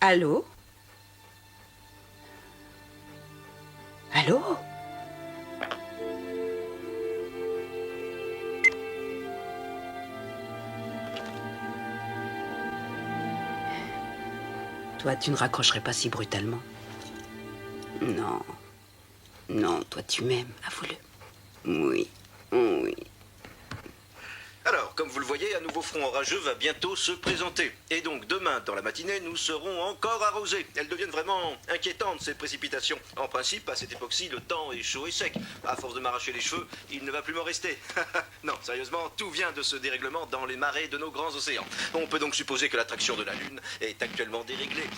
Allô? Allô? Toi, tu ne raccrocherais pas si brutalement. Non. Non, toi, tu m'aimes, avoue-le. Oui. Oui. Alors, comme vous le voyez, un nouveau front orageux va bientôt se présenter. Et donc, demain, dans la matinée, nous serons encore arrosés. Elles deviennent vraiment inquiétantes, ces précipitations. En principe, à cette époque-ci, le temps est chaud et sec. À force de m'arracher les cheveux, il ne va plus m'en rester. Non, sérieusement, tout vient de ce dérèglement dans les marées de nos grands océans. On peut donc supposer que l'attraction de la Lune est actuellement déréglée.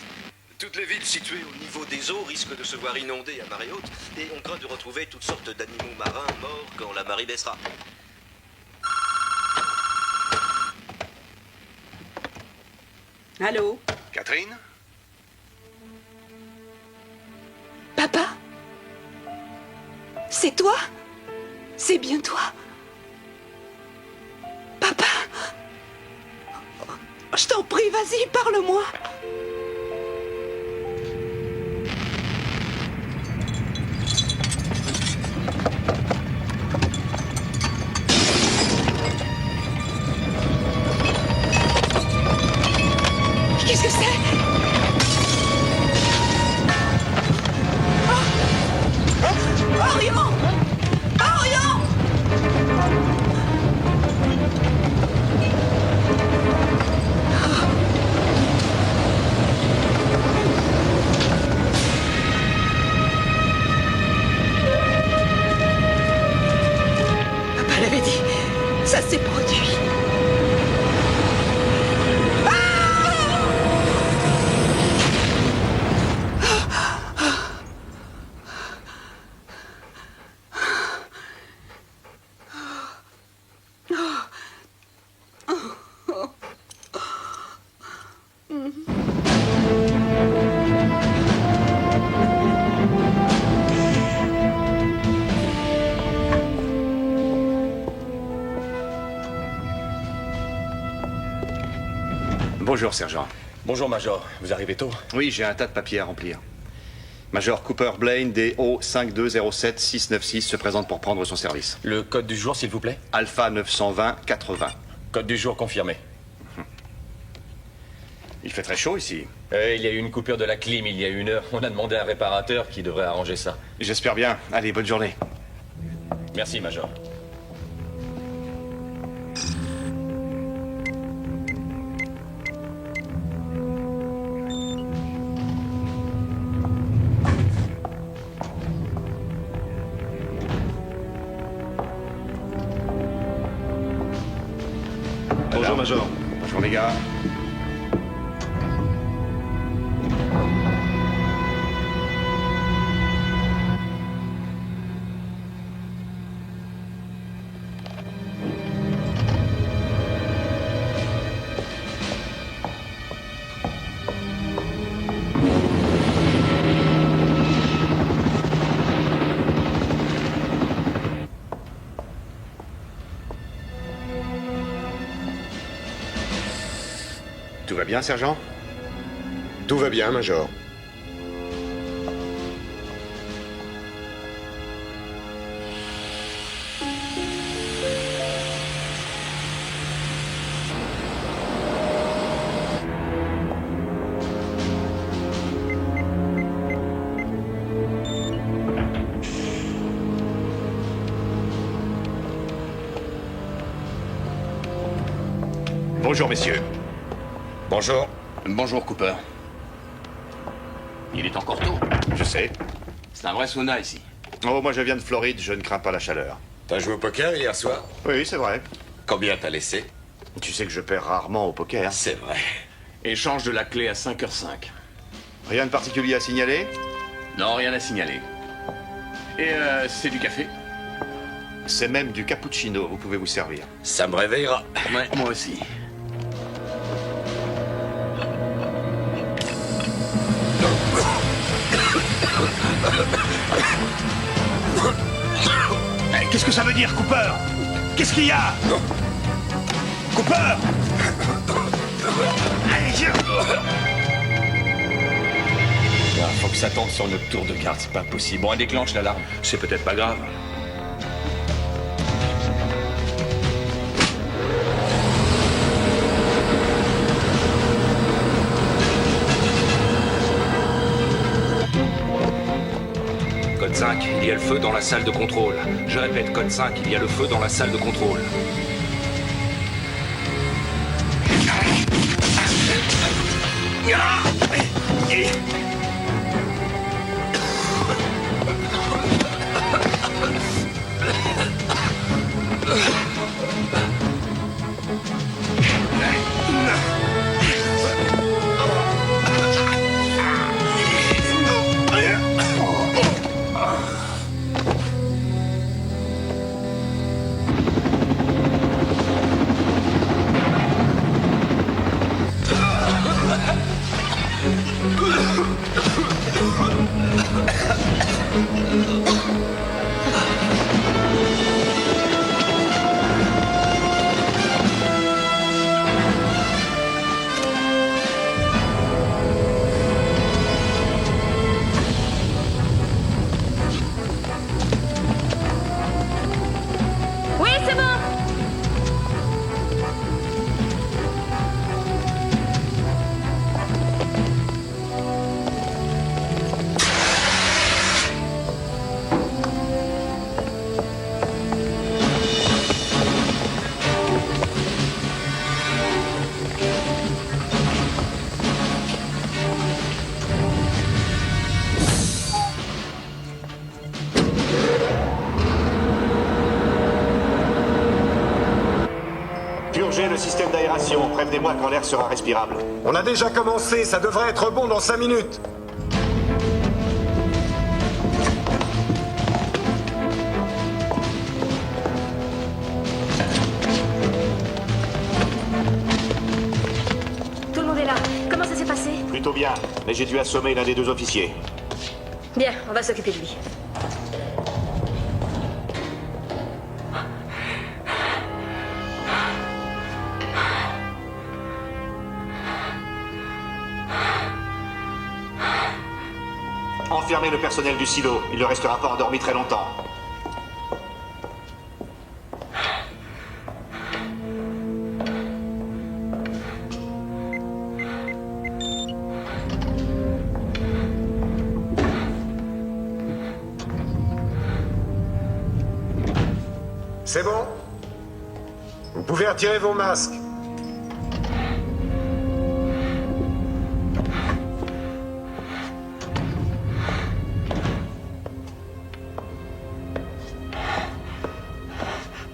Toutes les villes situées au niveau des eaux risquent de se voir inondées à marée haute, et on craint de retrouver toutes sortes d'animaux marins morts quand la marée baissera. Allô? Catherine? Papa? C'est toi? C'est bien toi? Papa? Je t'en prie, vas-y, parle-moi. Qu'est-ce que c'est? Orion! Orion! Papa l'avait dit. Ça s'est produit. Bonjour, sergent. Bonjour, Major. Vous arrivez tôt? Oui, j'ai un tas de papiers à remplir. Major Cooper Blaine, DO 5207696, se présente pour prendre son service. Le code du jour, s'il vous plaît? Alpha 920-80. Code du jour confirmé. Il fait très chaud ici. Il y a eu une coupure de la clim il y a 1 heure. On a demandé à un réparateur qui devrait arranger ça. J'espère bien. Allez, bonne journée. Merci, Major. Bonjour, Major. Bonjour, les gars. Tout va bien, sergent? Tout va bien, Major. Bonjour, messieurs. Bonjour. Bonjour, Cooper. Il est encore tôt. Je sais. C'est un vrai sauna ici. Oh, moi, je viens de Floride, je ne crains pas la chaleur. T'as joué au poker hier soir? Oui, c'est vrai. Combien t'as laissé? Tu sais que je perds rarement au poker. C'est vrai. Échange de la clé à 5h05. Rien de particulier à signaler? Non, rien à signaler. Et c'est du café? C'est même du cappuccino, vous pouvez vous servir. Ça me réveillera. Ouais, moi aussi. Qu'est-ce que ça veut dire, Cooper? Qu'est-ce qu'il y a? Cooper! Allez, viens! que ça tombe sur notre tour de garde, c'est pas possible. Bon, elle déclenche l'alarme. C'est peut-être pas grave. Code 5, il y a le feu dans la salle de contrôle. Je répète, code 5, il y a le feu dans la salle de contrôle. Oui, c'est bon. Purgez le système d'aération. Prévenez-moi quand l'air sera respirable. On a déjà commencé, ça devrait être bon dans 5 minutes. Tout le monde est là. Comment ça s'est passé? Plutôt bien, mais j'ai dû assommer l'un des deux officiers. Bien, on va s'occuper de lui. Enfermez le personnel du silo. Il ne restera pas endormi très longtemps. C'est bon? Vous pouvez retirer vos masques.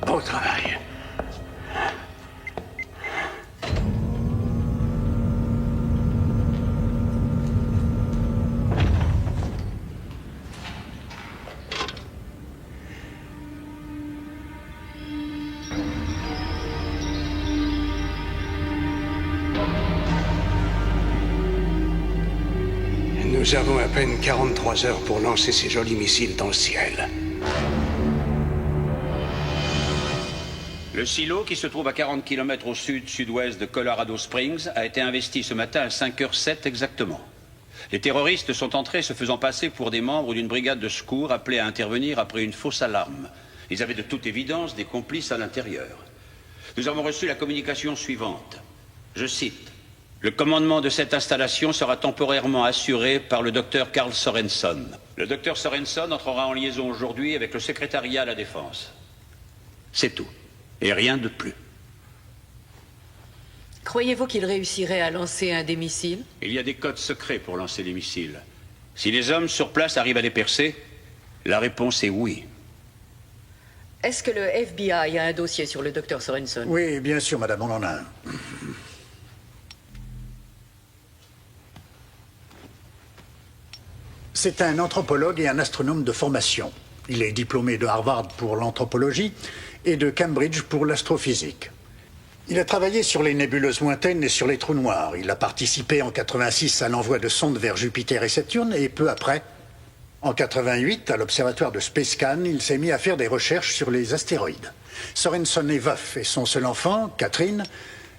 Bon travail. Nous avons à peine 43 heures pour lancer ces jolis missiles dans le ciel. Le silo, qui se trouve à 40 km au sud-sud-ouest de Colorado Springs, a été investi ce matin à 5h07 exactement. Les terroristes sont entrés se faisant passer pour des membres d'une brigade de secours appelés à intervenir après une fausse alarme. Ils avaient de toute évidence des complices à l'intérieur. Nous avons reçu la communication suivante. Je cite. Le commandement de cette installation sera temporairement assuré par le docteur Carl Sorenson. Le docteur Sorenson entrera en liaison aujourd'hui avec le secrétariat à la Défense. C'est tout. Et rien de plus. Croyez-vous qu'il réussirait à lancer un des missiles? Il y a des codes secrets pour lancer les missiles. Si les hommes sur place arrivent à les percer, la réponse est oui. Est-ce que le FBI a un dossier sur le docteur Sorenson? Oui, bien sûr, madame, on en a un. C'est un anthropologue et un astronome de formation. Il est diplômé de Harvard pour l'anthropologie et de Cambridge pour l'astrophysique. Il a travaillé sur les nébuleuses lointaines et sur les trous noirs. Il a participé en 86 à l'envoi de sondes vers Jupiter et Saturne et peu après, en 88, à l'observatoire de Spacecan, il s'est mis à faire des recherches sur les astéroïdes. Sorenson est veuf et son seul enfant, Catherine,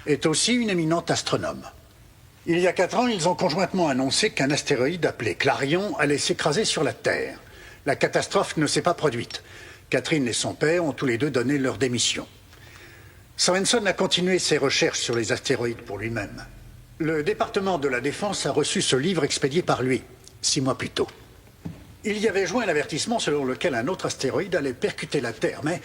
est aussi une éminente astronome. Il y a 4 ans, ils ont conjointement annoncé qu'un astéroïde appelé Clarion allait s'écraser sur la Terre. La catastrophe ne s'est pas produite. Catherine et son père ont tous les deux donné leur démission. Sorenson a continué ses recherches sur les astéroïdes pour lui-même. Le département de la Défense a reçu ce livre expédié par lui, 6 mois plus tôt. Il y avait joint l'avertissement selon lequel un autre astéroïde allait percuter la Terre, mais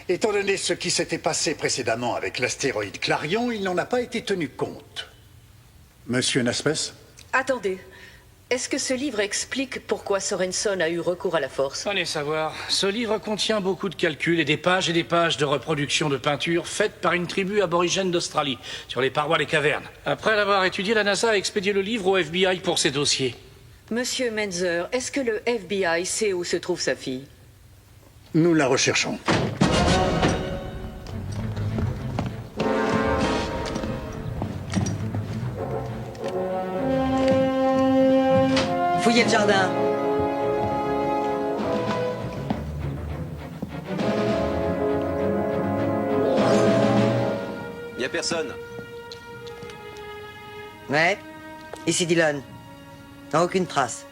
étant donné ce qui s'était passé précédemment avec l'astéroïde Clarion, il n'en a pas été tenu compte. Monsieur Naspers? Attendez. Est-ce que ce livre explique pourquoi Sorenson a eu recours à la force? Allez savoir. Ce livre contient beaucoup de calculs et des pages de reproduction de peintures faites par une tribu aborigène d'Australie, sur les parois des cavernes. Après l'avoir étudié, la NASA a expédié le livre au FBI pour ses dossiers. Monsieur Menzer, est-ce que le FBI sait où se trouve sa fille? Nous la recherchons. Fouillez le jardin. Y a personne. Ouais. Ici Dillon. Aucune trace.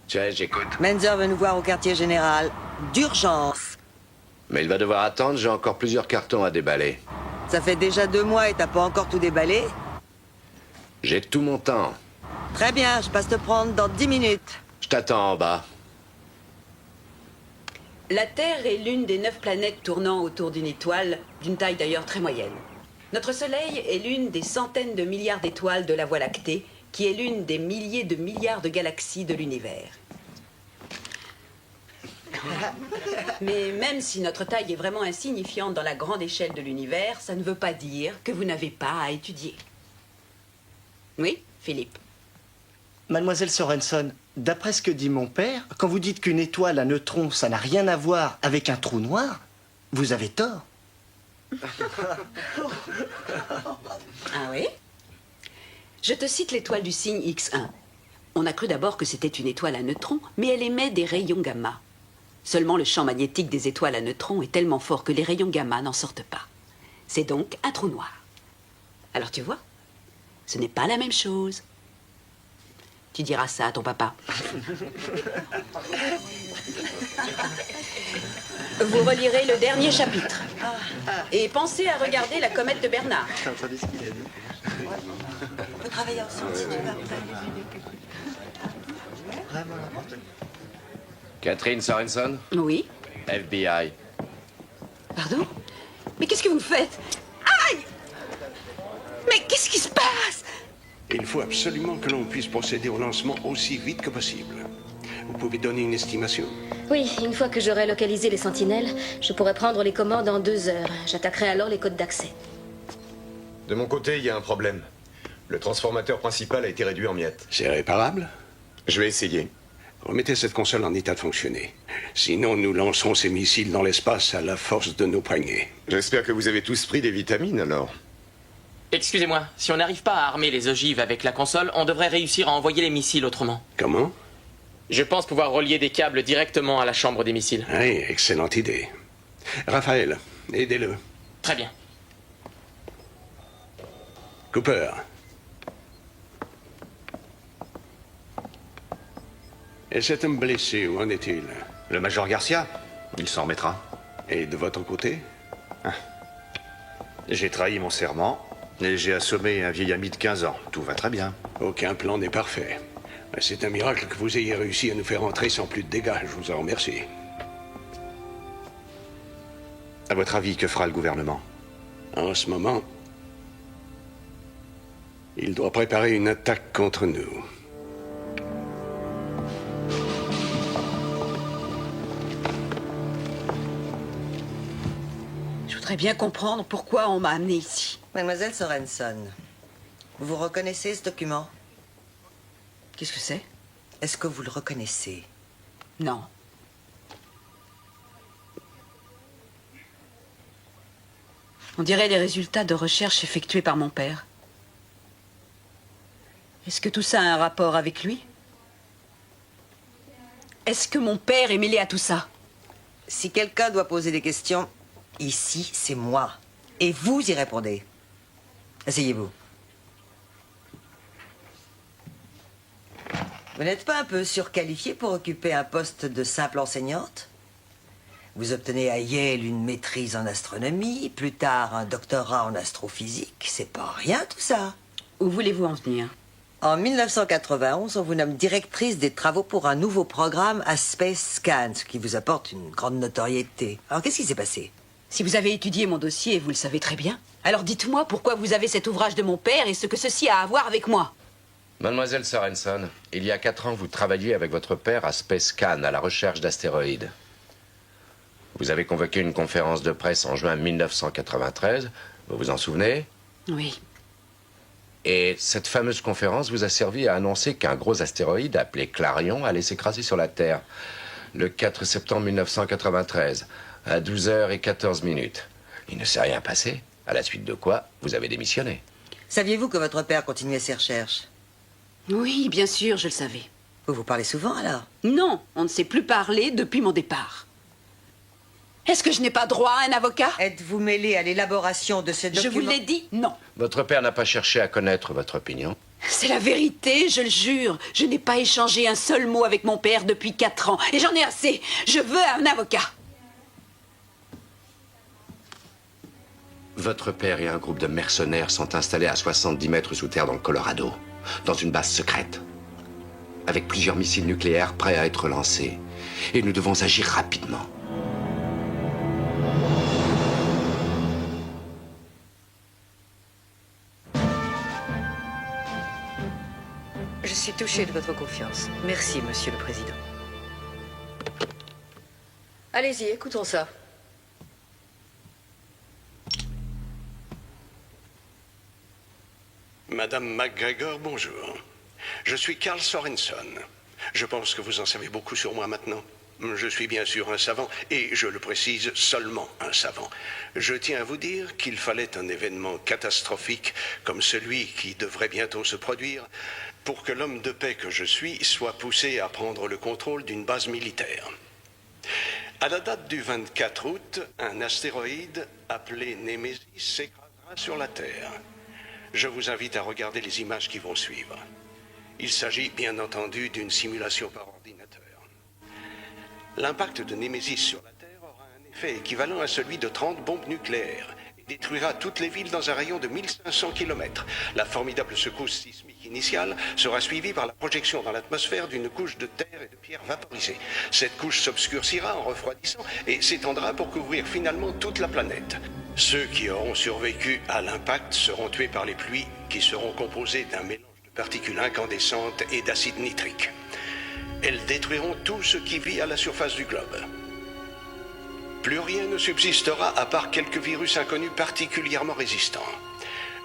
Tiens, j'écoute. Menzer veut nous voir au quartier général. D'urgence. Mais il va devoir attendre, j'ai encore plusieurs cartons à déballer. Ça fait déjà 2 mois et t'as pas encore tout déballé? J'ai tout mon temps. Très bien, je passe te prendre dans 10 minutes. Je t'attends en bas. La Terre est l'une des 9 planètes tournant autour d'une étoile, d'une taille d'ailleurs très moyenne. Notre Soleil est l'une des centaines de milliards d'étoiles de la Voie lactée, qui est l'une des milliers de milliards de galaxies de l'univers. Mais même si notre taille est vraiment insignifiante dans la grande échelle de l'univers, ça ne veut pas dire que vous n'avez pas à étudier. Oui, Philippe? Mademoiselle Sorenson, d'après ce que dit mon père, quand vous dites qu'une étoile à neutrons, ça n'a rien à voir avec un trou noir, vous avez tort. Ah oui? Je te cite l'étoile du signe X1. On a cru d'abord que c'était une étoile à neutrons, mais elle émet des rayons gamma. Seulement le champ magnétique des étoiles à neutrons est tellement fort que les rayons gamma n'en sortent pas. C'est donc un trou noir. Alors tu vois, ce n'est pas la même chose. Tu diras ça à ton papa. Vous relirez le dernier chapitre. Et pensez à regarder la comète de Bernard. On peut travailler ensemble si tu veux après. Vraiment n'importe quoi. Catherine Sorenson? Oui. FBI. Pardon? Mais qu'est-ce que vous faites? Aïe! Mais qu'est-ce qui se passe? Il faut absolument que l'on puisse procéder au lancement aussi vite que possible. Vous pouvez donner une estimation? Oui, une fois que j'aurai localisé les sentinelles, je pourrai prendre les commandes en 2 heures. J'attaquerai alors les codes d'accès. De mon côté, il y a un problème. Le transformateur principal a été réduit en miettes. C'est réparable? Je vais essayer. Remettez cette console en état de fonctionner. Sinon, nous lancerons ces missiles dans l'espace à la force de nos poignets. J'espère que vous avez tous pris des vitamines, alors. Excusez-moi, si on n'arrive pas à armer les ogives avec la console, on devrait réussir à envoyer les missiles autrement. Comment? Je pense pouvoir relier des câbles directement à la chambre des missiles. Oui, excellente idée. Raphaël, aidez-le. Très bien. Cooper. Et cet homme blessé, où en est-il? Le major Garcia, il s'en remettra. Et de votre côté? J'ai trahi mon serment et j'ai assommé un vieil ami de 15 ans. Tout va très bien. Aucun plan n'est parfait. C'est un miracle que vous ayez réussi à nous faire entrer sans plus de dégâts. Je vous en remercie. À votre avis, que fera le gouvernement? En ce moment, il doit préparer une attaque contre nous. Je voudrais bien comprendre pourquoi on m'a amené ici. Mademoiselle Sorenson, vous reconnaissez ce document? Qu'est-ce que c'est? Est-ce que vous le reconnaissez? Non. On dirait les résultats de recherches effectuées par mon père. Est-ce que tout ça a un rapport avec lui? Est-ce que mon père est mêlé à tout ça? Si quelqu'un doit poser des questions, ici, c'est moi. Et vous y répondez. Asseyez-vous. Vous n'êtes pas un peu surqualifié pour occuper un poste de simple enseignante? Vous obtenez à Yale une maîtrise en astronomie, plus tard un doctorat en astrophysique. C'est pas rien tout ça. Où voulez-vous en venir? En 1991, on vous nomme directrice des travaux pour un nouveau programme à Space Scan, ce qui vous apporte une grande notoriété. Alors qu'est-ce qui s'est passé? Si vous avez étudié mon dossier, vous le savez très bien. Alors dites-moi pourquoi vous avez cet ouvrage de mon père et ce que ceci a à voir avec moi. Mademoiselle Sorenson, il y a 4 ans, vous travailliez avec votre père à Space Scan, à la recherche d'astéroïdes. Vous avez convoqué une conférence de presse en juin 1993, vous vous en souvenez? Oui. Et cette fameuse conférence vous a servi à annoncer qu'un gros astéroïde appelé Clarion allait s'écraser sur la Terre le 4 septembre 1993, à 12h14. Il ne s'est rien passé, à la suite de quoi vous avez démissionné. Saviez-vous que votre père continuait ses recherches? Oui, bien sûr, je le savais. Vous vous parlez souvent alors? Non, on ne s'est plus parlé depuis mon départ. Est-ce que je n'ai pas droit à un avocat? Êtes-vous mêlé à l'élaboration de ce document? Je vous l'ai dit, non. Votre père n'a pas cherché à connaître votre opinion? C'est la vérité, je le jure. Je n'ai pas échangé un seul mot avec mon père depuis 4 ans. Et j'en ai assez. Je veux un avocat. Votre père et un groupe de mercenaires sont installés à 70 mètres sous terre dans le Colorado, dans une base secrète, avec plusieurs missiles nucléaires prêts à être lancés. Et nous devons agir rapidement. Je suis touchée de votre confiance. Merci, Monsieur le Président. Allez-y, écoutons ça. Madame McGregor, bonjour. Je suis Carl Sorenson. Je pense que vous en savez beaucoup sur moi maintenant. Je suis bien sûr un savant, et je le précise, seulement un savant. Je tiens à vous dire qu'il fallait un événement catastrophique comme celui qui devrait bientôt se produire pour que l'homme de paix que je suis soit poussé à prendre le contrôle d'une base militaire. À la date du 24 août, un astéroïde appelé Némésis s'écrasera sur la Terre. Je vous invite à regarder les images qui vont suivre. Il s'agit bien entendu d'une simulation par ordinateur. L'impact de Némésis sur la Terre aura un effet équivalent à celui de 30 bombes nucléaires et détruira toutes les villes dans un rayon de 1500 km. La formidable secousse sismique initiale sera suivie par la projection dans l'atmosphère d'une couche de terre et de pierres vaporisées. Cette couche s'obscurcira en refroidissant et s'étendra pour couvrir finalement toute la planète. Ceux qui auront survécu à l'impact seront tués par les pluies qui seront composées d'un mélange de particules incandescentes et d'acide nitrique. Elles détruiront tout ce qui vit à la surface du globe. Plus rien ne subsistera à part quelques virus inconnus particulièrement résistants.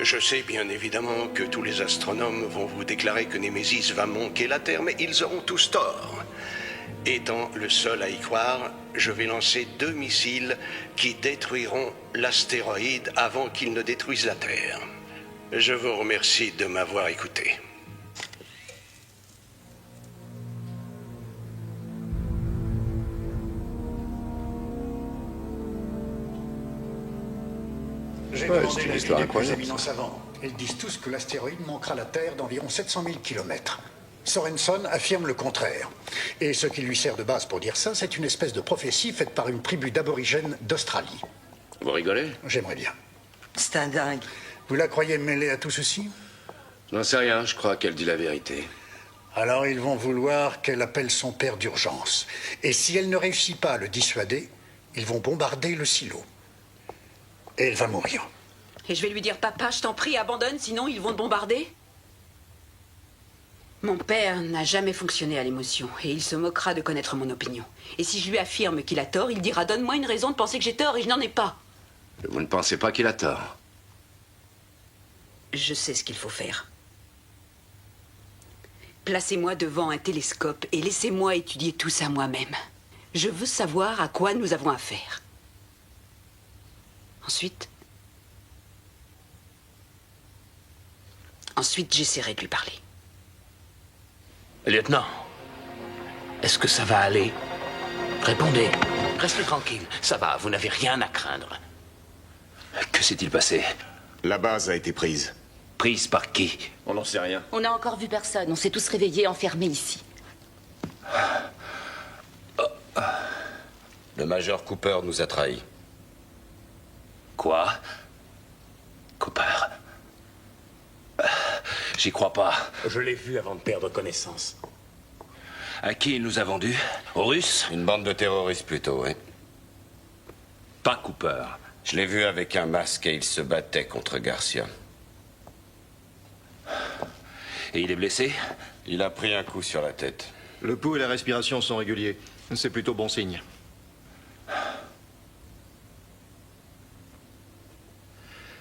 Je sais bien évidemment que tous les astronomes vont vous déclarer que Némésis va manquer la Terre, mais ils auront tous tort. Étant le seul à y croire, je vais lancer 2 missiles qui détruiront l'astéroïde avant qu'il ne détruise la Terre. Je vous remercie de m'avoir écouté. J'ai demandé l'avis des plus éminents savants. Ils disent tous que l'astéroïde manquera la Terre d'environ 700 000 km. Sorenson affirme le contraire. Et ce qui lui sert de base pour dire ça, c'est une espèce de prophétie faite par une tribu d'aborigènes d'Australie. Vous rigolez? J'aimerais bien. C'est un dingue. Vous la croyez mêlée à tout ceci? J'en sais rien, je crois qu'elle dit la vérité. Alors ils vont vouloir qu'elle appelle son père d'urgence. Et si elle ne réussit pas à le dissuader, ils vont bombarder le silo. Et elle va mourir. Et je vais lui dire, papa, je t'en prie, abandonne, sinon ils vont te bombarder. Mon père n'a jamais fonctionné à l'émotion, et il se moquera de connaître mon opinion. Et si je lui affirme qu'il a tort, il dira, donne-moi une raison de penser que j'ai tort, et je n'en ai pas. Vous ne pensez pas qu'il a tort? Je sais ce qu'il faut faire. Placez-moi devant un télescope et laissez-moi étudier tout ça moi-même. Je veux savoir à quoi nous avons affaire. Ensuite, Ensuite, j'essaierai de lui parler. Lieutenant, est-ce que ça va aller? Répondez. Restez tranquille. Ça va, vous n'avez rien à craindre. Que s'est-il passé? La base a été prise. Prise par qui? On n'en sait rien. On n'a encore vu personne. On s'est tous réveillés, enfermés ici. Le major Cooper nous a trahis. Quoi? Cooper? J'y crois pas. Je l'ai vu avant de perdre connaissance. À qui il nous a vendus? Aux Russes? Une bande de terroristes plutôt, oui. Pas Cooper. Je l'ai vu avec un masque et il se battait contre Garcia. Et il est blessé? Il a pris un coup sur la tête. Le pouls et la respiration sont réguliers. C'est plutôt bon signe.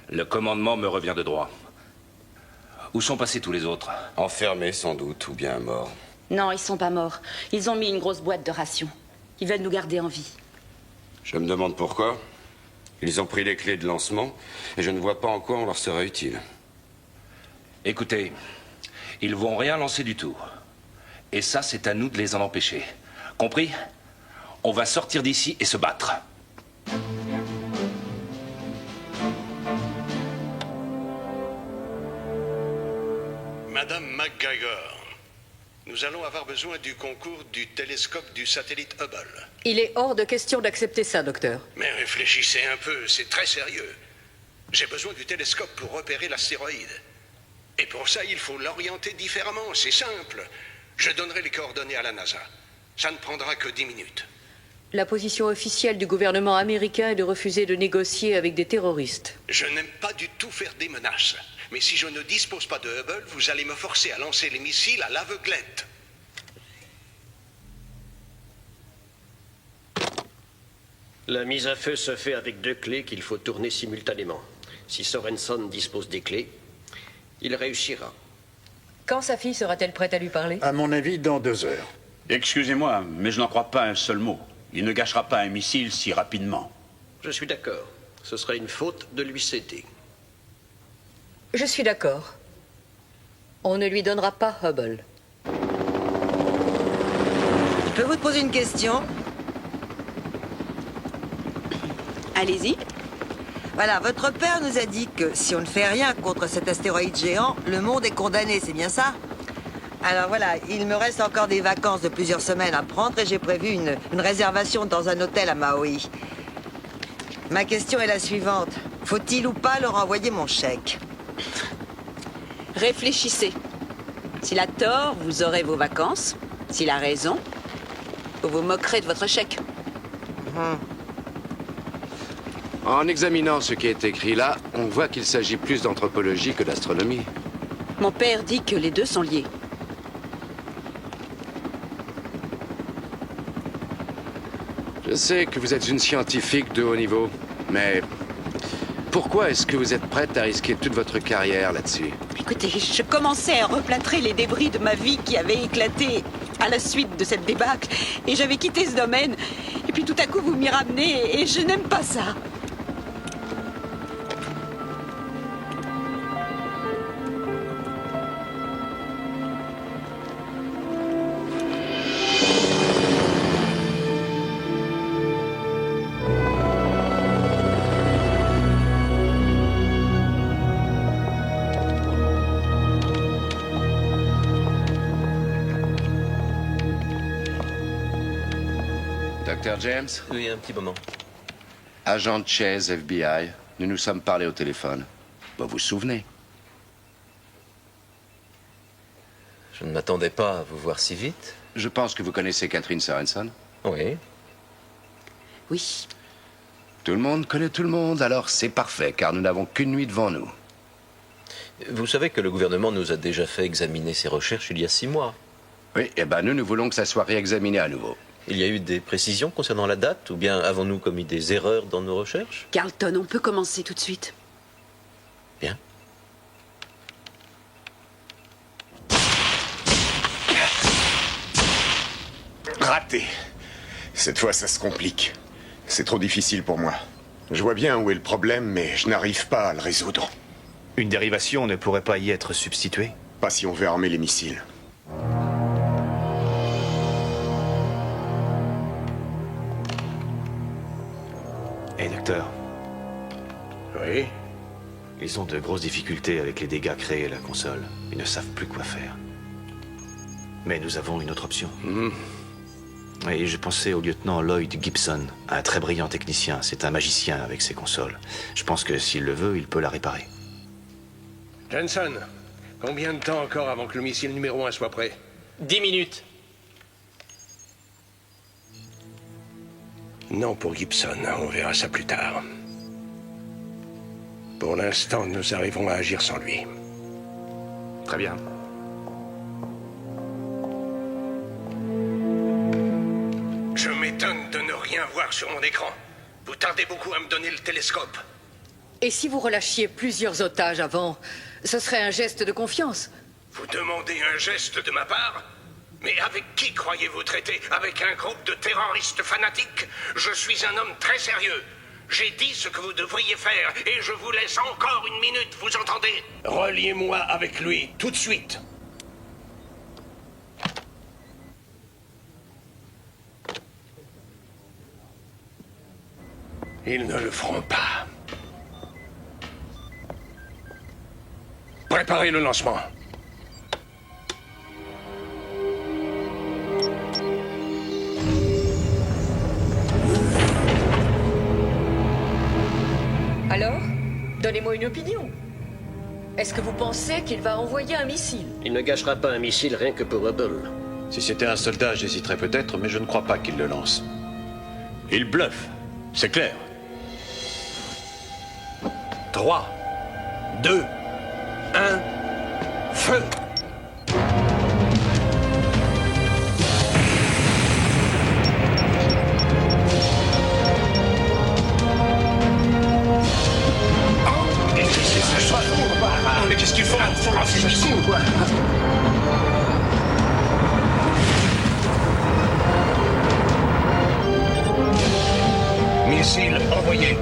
Le commandement me revient de droit. Où sont passés tous les autres? Enfermés sans doute, ou bien morts. Non, ils sont pas morts. Ils ont mis une grosse boîte de rations. Ils veulent nous garder en vie. Je me demande pourquoi. Ils ont pris les clés de lancement et je ne vois pas en quoi on leur sera utile. Écoutez, ils vont rien lancer du tout. Et ça, c'est à nous de les en empêcher. Compris? On va sortir d'ici et se battre. Madame McGregor, nous allons avoir besoin du concours du télescope du satellite Hubble. Il est hors de question d'accepter ça, docteur. Mais réfléchissez un peu, c'est très sérieux. J'ai besoin du télescope pour repérer l'astéroïde. Et pour ça, il faut l'orienter différemment, c'est simple. Je donnerai les coordonnées à la NASA. Ça ne prendra que 10 minutes. La position officielle du gouvernement américain est de refuser de négocier avec des terroristes. Je n'aime pas du tout faire des menaces. Mais si je ne dispose pas de Hubble, vous allez me forcer à lancer les missiles à l'aveuglette. La mise à feu se fait avec 2 clés qu'il faut tourner simultanément. Si Sorenson dispose des clés, il réussira. Quand sa fille sera-t-elle prête à lui parler? À mon avis, dans 2 heures. Excusez-moi, mais je n'en crois pas un seul mot. Il ne gâchera pas un missile si rapidement. Je suis d'accord. Ce serait une faute de lui céder. Je suis d'accord. On ne lui donnera pas Hubble. Je peux vous poser une question? Allez-y. Voilà, votre père nous a dit que si on ne fait rien contre cet astéroïde géant, le monde est condamné, c'est bien ça? Alors voilà, il me reste encore des vacances de plusieurs semaines à prendre et j'ai prévu une réservation dans un hôtel à Maui. Ma question est la suivante. Faut-il ou pas leur envoyer mon chèque? Réfléchissez. S'il a tort, vous aurez vos vacances. S'il a raison, vous vous moquerez de votre chèque. En examinant ce qui est écrit là, on voit qu'il s'agit plus d'anthropologie que d'astronomie. Mon père dit que les deux sont liés. Je sais que vous êtes une scientifique de haut niveau, mais pourquoi est-ce que vous êtes prête à risquer toute votre carrière là-dessus? Écoutez, je commençais à replâtrer les débris de ma vie qui avaient éclaté à la suite de cette débâcle. Et j'avais quitté ce domaine. Et puis tout à coup, vous m'y ramenez et je n'aime pas ça. Dr. James? Oui, un petit moment. Agent Chase, FBI. Nous nous sommes parlé au téléphone. Vous vous souvenez? Je ne m'attendais pas à vous voir si vite. Je pense que vous connaissez Catherine Sorenson. Oui. Oui. Tout le monde connaît tout le monde, alors c'est parfait, car nous n'avons qu'une nuit devant nous. Vous savez que le gouvernement nous a déjà fait examiner ses recherches il y a 6 mois. Oui, eh ben nous voulons que ça soit réexaminé à nouveau. Il y a eu des précisions concernant la date, ou bien avons-nous commis des erreurs dans nos recherches? Carlton, on peut commencer tout de suite. Bien. Raté. Cette fois, ça se complique. C'est trop difficile pour moi. Je vois bien où est le problème, mais je n'arrive pas à le résoudre. Une dérivation ne pourrait pas y être substituée? Pas si on veut armer les missiles. Hé, docteur. Oui? Ils ont de grosses difficultés avec les dégâts créés à la console. Ils ne savent plus quoi faire. Mais nous avons une autre option. Et je pensais au lieutenant Lloyd Gibson, un très brillant technicien. C'est un magicien avec ses consoles. Je pense que s'il le veut, il peut la réparer. Jensen, combien de temps encore avant que le missile numéro 1 soit prêt? 10 minutes. Non pour Gibson, on verra ça plus tard. Pour l'instant, nous arriverons à agir sans lui. Très bien. Je m'étonne de ne rien voir sur mon écran. Vous tardez beaucoup à me donner le télescope. Et si vous relâchiez plusieurs otages avant, ce serait un geste de confiance. Vous demandez un geste de ma part? Mais avec qui croyez-vous traiter? Avec un groupe de terroristes fanatiques? Je suis un homme très sérieux. J'ai dit ce que vous devriez faire et je vous laisse encore une minute, vous entendez? Reliez-moi avec lui, tout de suite. Ils ne le feront pas. Préparez le lancement. Alors, donnez-moi une opinion. Est-ce que vous pensez qu'il va envoyer un missile? Il ne gâchera pas un missile rien que pour Hubble. Si c'était un soldat, j'hésiterais peut-être, mais je ne crois pas qu'il le lance. Il bluffe, c'est clair. 3, 2, 1, feu! Mais qu'est-ce qu'ils font? Missile envoyé.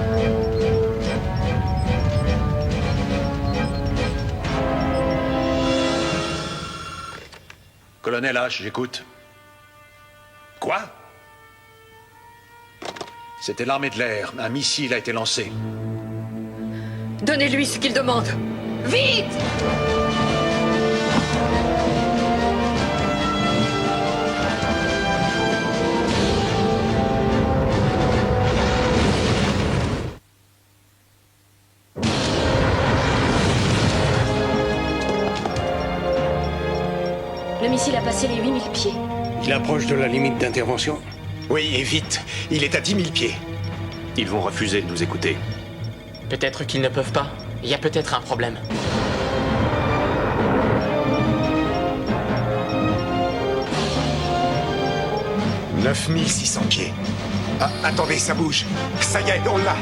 Colonel H, j'écoute. Quoi? C'était l'armée de l'air. Un missile a été lancé. Donnez-lui ce qu'il demande. Vite! Le missile a passé les 8000 pieds. Il approche de la limite d'intervention? Oui, et vite. Il est à 10 000 pieds. Ils vont refuser de nous écouter. Peut-être qu'ils ne peuvent pas. Il y a peut-être un problème. « 9600 pieds. Ah, attendez, ça bouge. Ça y est, on l'a.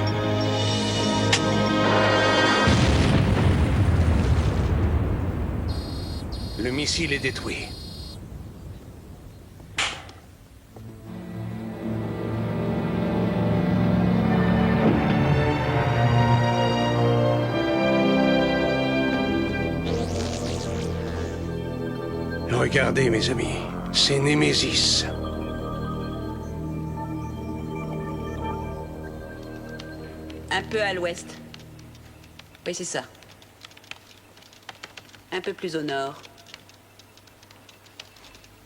Le missile est détruit. Regardez, mes amis, c'est Némésis. Un peu à l'ouest. Oui, c'est ça. Un peu plus au nord.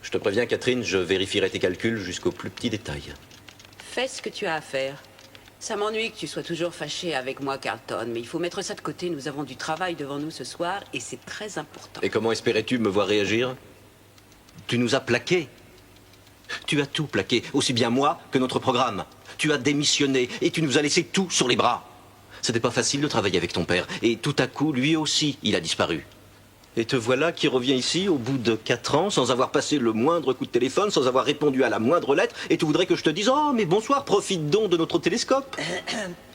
Je te préviens, Catherine, je vérifierai tes calculs jusqu'au plus petit détail. Fais ce que tu as à faire. Ça m'ennuie que tu sois toujours fâché avec moi, Carlton, mais il faut mettre ça de côté. Nous avons du travail devant nous ce soir et c'est très important. Et comment espérais-tu me voir réagir? Tu nous as plaqués. Tu as tout plaqué, aussi bien moi que notre programme. Tu as démissionné et tu nous as laissé tout sur les bras. C'était pas facile de travailler avec ton père. Et tout à coup, lui aussi, il a disparu. Et te voilà qui revient ici au bout de 4 ans, sans avoir passé le moindre coup de téléphone, sans avoir répondu à la moindre lettre, et tu voudrais que je te dise « Oh, mais bonsoir, profite donc de notre télescope !»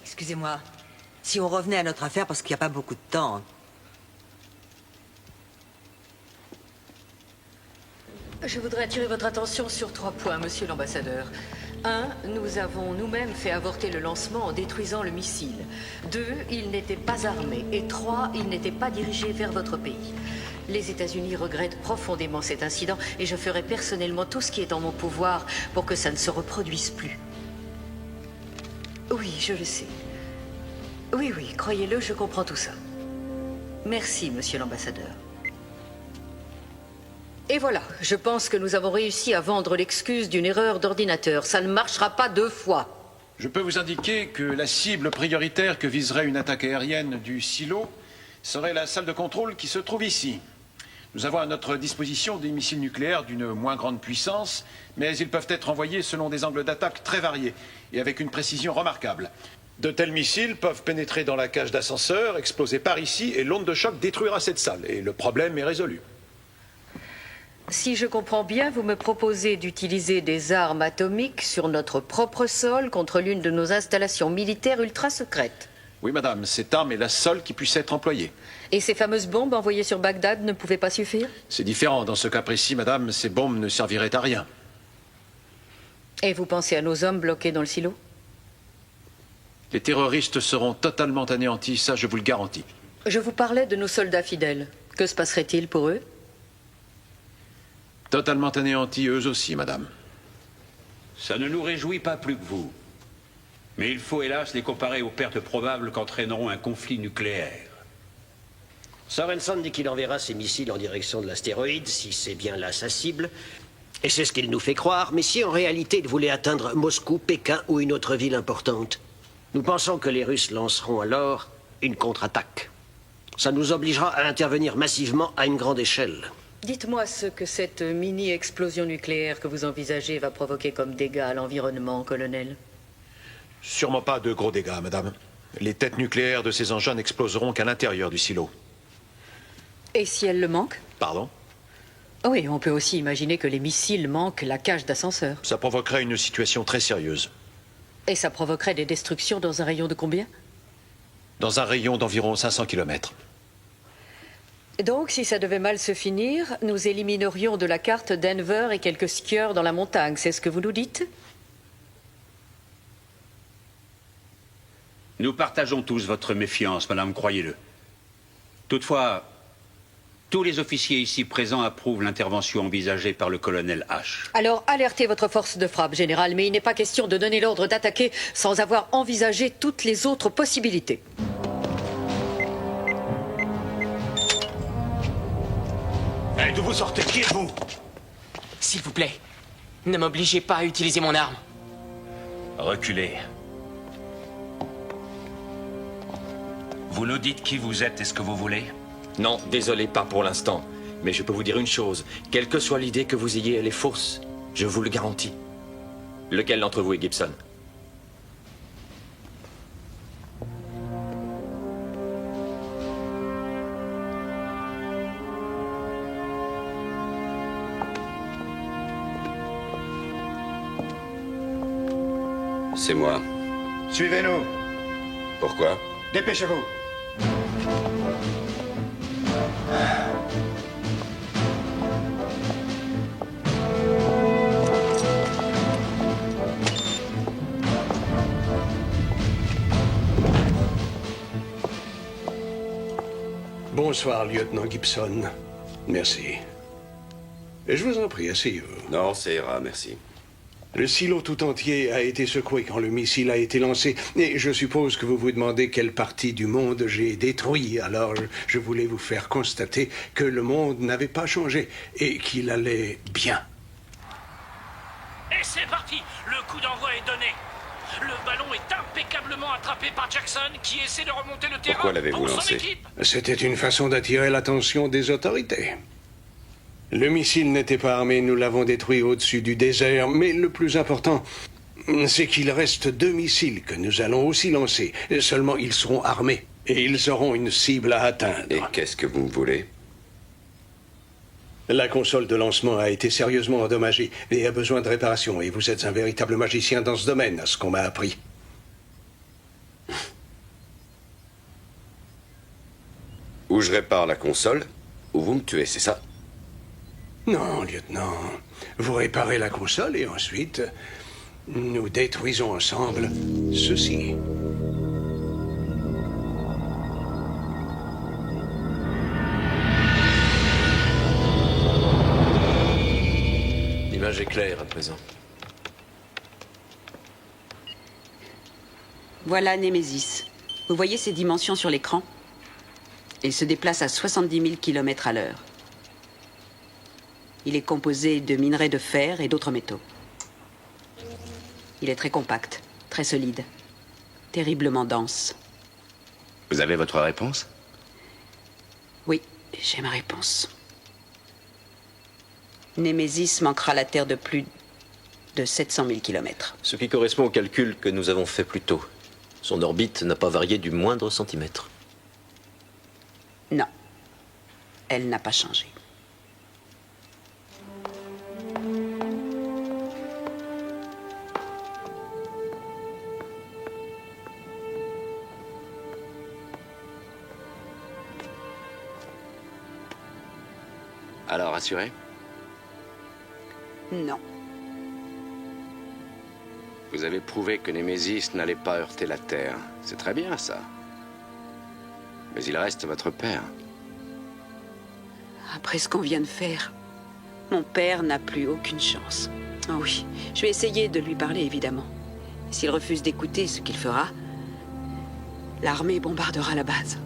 Excusez-moi. Si on revenait à notre affaire, parce qu'il n'y a pas beaucoup de temps. Je voudrais attirer votre attention sur 3 points, monsieur l'ambassadeur. 1. Nous avons nous-mêmes fait avorter le lancement en détruisant le missile. 2. Il n'était pas armé. Et 3. Il n'était pas dirigé vers votre pays. Les États-Unis regrettent profondément cet incident et je ferai personnellement tout ce qui est en mon pouvoir pour que ça ne se reproduise plus. Oui, je le sais. Oui, croyez-le, je comprends tout ça. Merci, monsieur l'ambassadeur. Et voilà, je pense que nous avons réussi à vendre l'excuse d'une erreur d'ordinateur. Ça ne marchera pas 2 fois. Je peux vous indiquer que la cible prioritaire que viserait une attaque aérienne du silo serait la salle de contrôle qui se trouve ici. Nous avons à notre disposition des missiles nucléaires d'une moins grande puissance, mais ils peuvent être envoyés selon des angles d'attaque très variés et avec une précision remarquable. De tels missiles peuvent pénétrer dans la cage d'ascenseur, exploser par ici, et l'onde de choc détruira cette salle. Et le problème est résolu. Si je comprends bien, vous me proposez d'utiliser des armes atomiques sur notre propre sol contre l'une de nos installations militaires ultra secrètes. Oui, madame, cette arme est la seule qui puisse être employée. Et ces fameuses bombes envoyées sur Bagdad ne pouvaient pas suffire? C'est différent. Dans ce cas précis, madame, ces bombes ne serviraient à rien. Et vous pensez à nos hommes bloqués dans le silo? Les terroristes seront totalement anéantis, ça je vous le garantis. Je vous parlais de nos soldats fidèles. Que se passerait-il pour eux? Totalement anéantis eux aussi, madame. Ça ne nous réjouit pas plus que vous. Mais il faut hélas les comparer aux pertes probables qu'entraîneront un conflit nucléaire. Sorensen dit qu'il enverra ses missiles en direction de l'astéroïde, si c'est bien là sa cible. Et c'est ce qu'il nous fait croire, mais si en réalité il voulait atteindre Moscou, Pékin ou une autre ville importante, nous pensons que les Russes lanceront alors une contre-attaque. Ça nous obligera à intervenir massivement à une grande échelle. Dites-moi ce que cette mini-explosion nucléaire que vous envisagez va provoquer comme dégâts à l'environnement, colonel. Sûrement pas de gros dégâts, madame. Les têtes nucléaires de ces engins n'exploseront qu'à l'intérieur du silo. Et si elles le manquent? Pardon? Oui, on peut aussi imaginer que les missiles manquent la cage d'ascenseur. Ça provoquerait une situation très sérieuse. Et ça provoquerait des destructions dans un rayon de combien? Dans un rayon d'environ 500 km. Donc, si ça devait mal se finir, nous éliminerions de la carte Denver et quelques skieurs dans la montagne, c'est ce que vous nous dites? Nous partageons tous votre méfiance, madame, croyez-le. Toutefois, tous les officiers ici présents approuvent l'intervention envisagée par le colonel H. Alors, alertez votre force de frappe, général, mais il n'est pas question de donner l'ordre d'attaquer sans avoir envisagé toutes les autres possibilités. Hey, d'où vous sortez? Qui êtes-vous? S'il vous plaît, ne m'obligez pas à utiliser mon arme. Reculez. Vous nous dites qui vous êtes et ce que vous voulez? Non, désolé, pas pour l'instant. Mais je peux vous dire une chose. Quelle que soit l'idée que vous ayez, elle est fausse. Je vous le garantis. Lequel d'entre vous est Gibson? C'est moi. Suivez-nous. Pourquoi? Dépêchez-vous. Bonsoir, lieutenant Gibson. Merci. Je vous en prie, asseyez-vous. Non, ça ira, merci. Le silo tout entier a été secoué quand le missile a été lancé, et je suppose que vous vous demandez quelle partie du monde j'ai détruit. Alors, je voulais vous faire constater que le monde n'avait pas changé et qu'il allait bien. Et c'est parti! Le coup d'envoi est donné. Le ballon est impeccablement attrapé par Jackson qui essaie de remonter le terrain. Pourquoi l'avez-vous pour son lancé? équipe. C'était une façon d'attirer l'attention des autorités. Le missile n'était pas armé, nous l'avons détruit au-dessus du désert, mais le plus important, c'est qu'il reste 2 missiles que nous allons aussi lancer. Seulement, ils seront armés, et ils auront une cible à atteindre. Et qu'est-ce que vous voulez? La console de lancement a été sérieusement endommagée et a besoin de réparation, et vous êtes un véritable magicien dans ce domaine, à ce qu'on m'a appris. Ou je répare la console, ou vous me tuez, c'est ça? Non, lieutenant. Vous réparez la console et ensuite, Nous détruisons ensemble ceci. L'image est claire à présent. Voilà Némésis. Vous voyez ses dimensions sur l'écran? Il se déplace à 70 000 km à l'heure. Il est composé de minerais de fer et d'autres métaux. Il est très compact, très solide, terriblement dense. Vous avez votre réponse? Oui, j'ai ma réponse. Némésis manquera la Terre de plus de 700 000 km. Ce qui correspond au calcul que nous avons fait plus tôt. Son orbite n'a pas varié du moindre centimètre. Non, elle n'a pas changé. Alors, assuré? Non. Vous avez prouvé que Némésis n'allait pas heurter la Terre. C'est très bien, ça. Mais il reste votre père. Après ce qu'on vient de faire, mon père n'a plus aucune chance. Ah oui, je vais essayer de lui parler, évidemment. Et s'il refuse d'écouter ce qu'il fera, l'armée bombardera la base.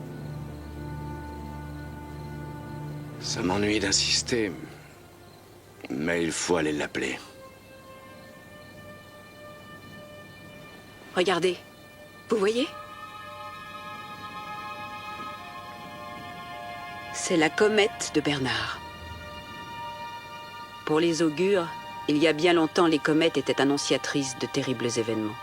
Ça m'ennuie d'insister, mais il faut aller l'appeler. Regardez, vous voyez? C'est la comète de Bernard. Pour les augures, il y a bien longtemps, les comètes étaient annonciatrices de terribles événements.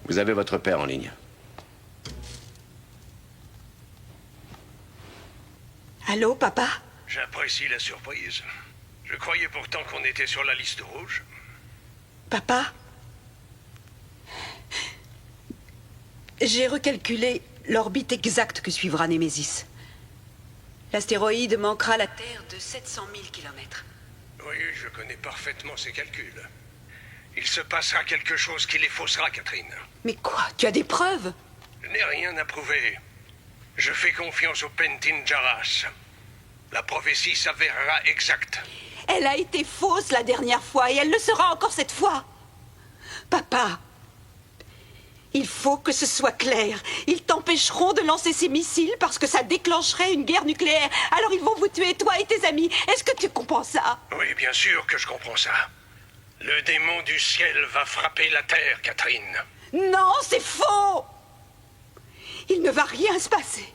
Vous avez votre père en ligne. Allô, papa? J'apprécie la surprise. Je croyais pourtant qu'on était sur la liste rouge. Papa? J'ai recalculé l'orbite exacte que suivra Némésis. L'astéroïde manquera la Terre de 700 000 km. Oui, je connais parfaitement ces calculs. Il se passera quelque chose qui les faussera, Catherine. Mais quoi? Tu as des preuves? Je n'ai rien à prouver. Je fais confiance au Pentin Jarras. La prophétie s'avérera exacte. Elle a été fausse la dernière fois et elle le sera encore cette fois. Papa, il faut que ce soit clair. Ils t'empêcheront de lancer ces missiles parce que ça déclencherait une guerre nucléaire. Alors ils vont vous tuer, toi et tes amis. Est-ce que tu comprends ça? Oui, bien sûr que je comprends ça. Le démon du ciel va frapper la terre, Catherine. Non, c'est faux! Il ne va rien se passer.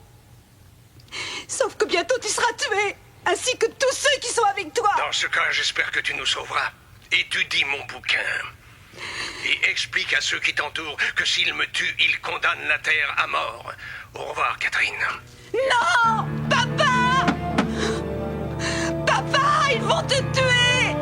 Sauf que bientôt tu seras tué, ainsi que tous ceux qui sont avec toi. Dans ce cas, j'espère que tu nous sauveras. Étudie mon bouquin. Et explique à ceux qui t'entourent que s'ils me tuent, ils condamnent la terre à mort. Au revoir, Catherine. Non! Papa! Papa, ils vont te tuer!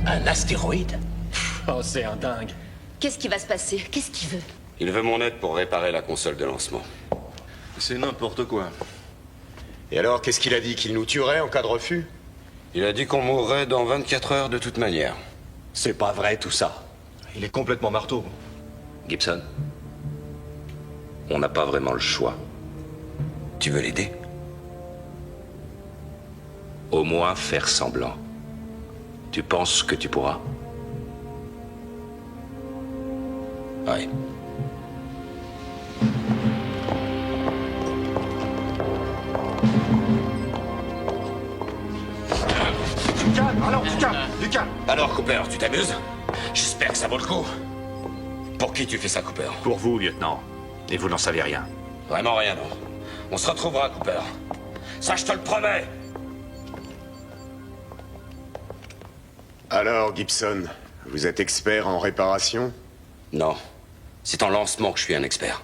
Un astéroïde? Oh, c'est un dingue. Qu'est-ce qui va se passer? Qu'est-ce qu'il veut? Il veut mon aide pour réparer la console de lancement. C'est n'importe quoi. Et alors, qu'est-ce qu'il a dit? Qu'il nous tuerait en cas de refus? Il a dit qu'on mourrait dans 24 heures de toute manière. C'est pas vrai tout ça. Il est complètement marteau. Gibson, on n'a pas vraiment le choix. Tu veux l'aider? Au moins faire semblant. Tu penses que tu pourras? Ouais. Calme, allons. Lucas! Alors, Cooper, tu t'amuses? J'espère que ça vaut le coup. Pour qui tu fais ça, Cooper? Pour vous, lieutenant. Et vous n'en savez rien. Vraiment rien, non. On se retrouvera, Cooper. Ça, je te le promets. Alors, Gibson, vous êtes expert en réparation? Non. C'est en lancement que je suis un expert.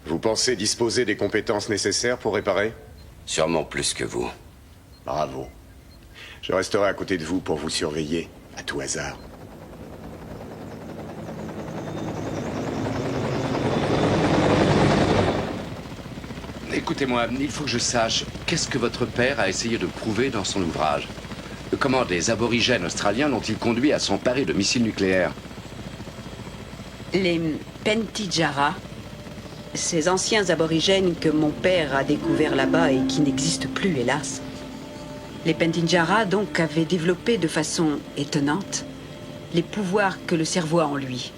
Vous pensez disposer des compétences nécessaires pour réparer? Sûrement plus que vous. Bravo. Je resterai à côté de vous pour vous surveiller, à tout hasard. Écoutez-moi, il faut que je sache, qu'est-ce que votre père a essayé de prouver dans son ouvrage? Comment des aborigènes australiens l'ont-ils conduit à s'emparer de missiles nucléaires? Les Pentijara, ces anciens aborigènes que mon père a découverts là-bas et qui n'existent plus, hélas. Les Pentijara, donc, avaient développé de façon étonnante les pouvoirs que le cerveau a en lui.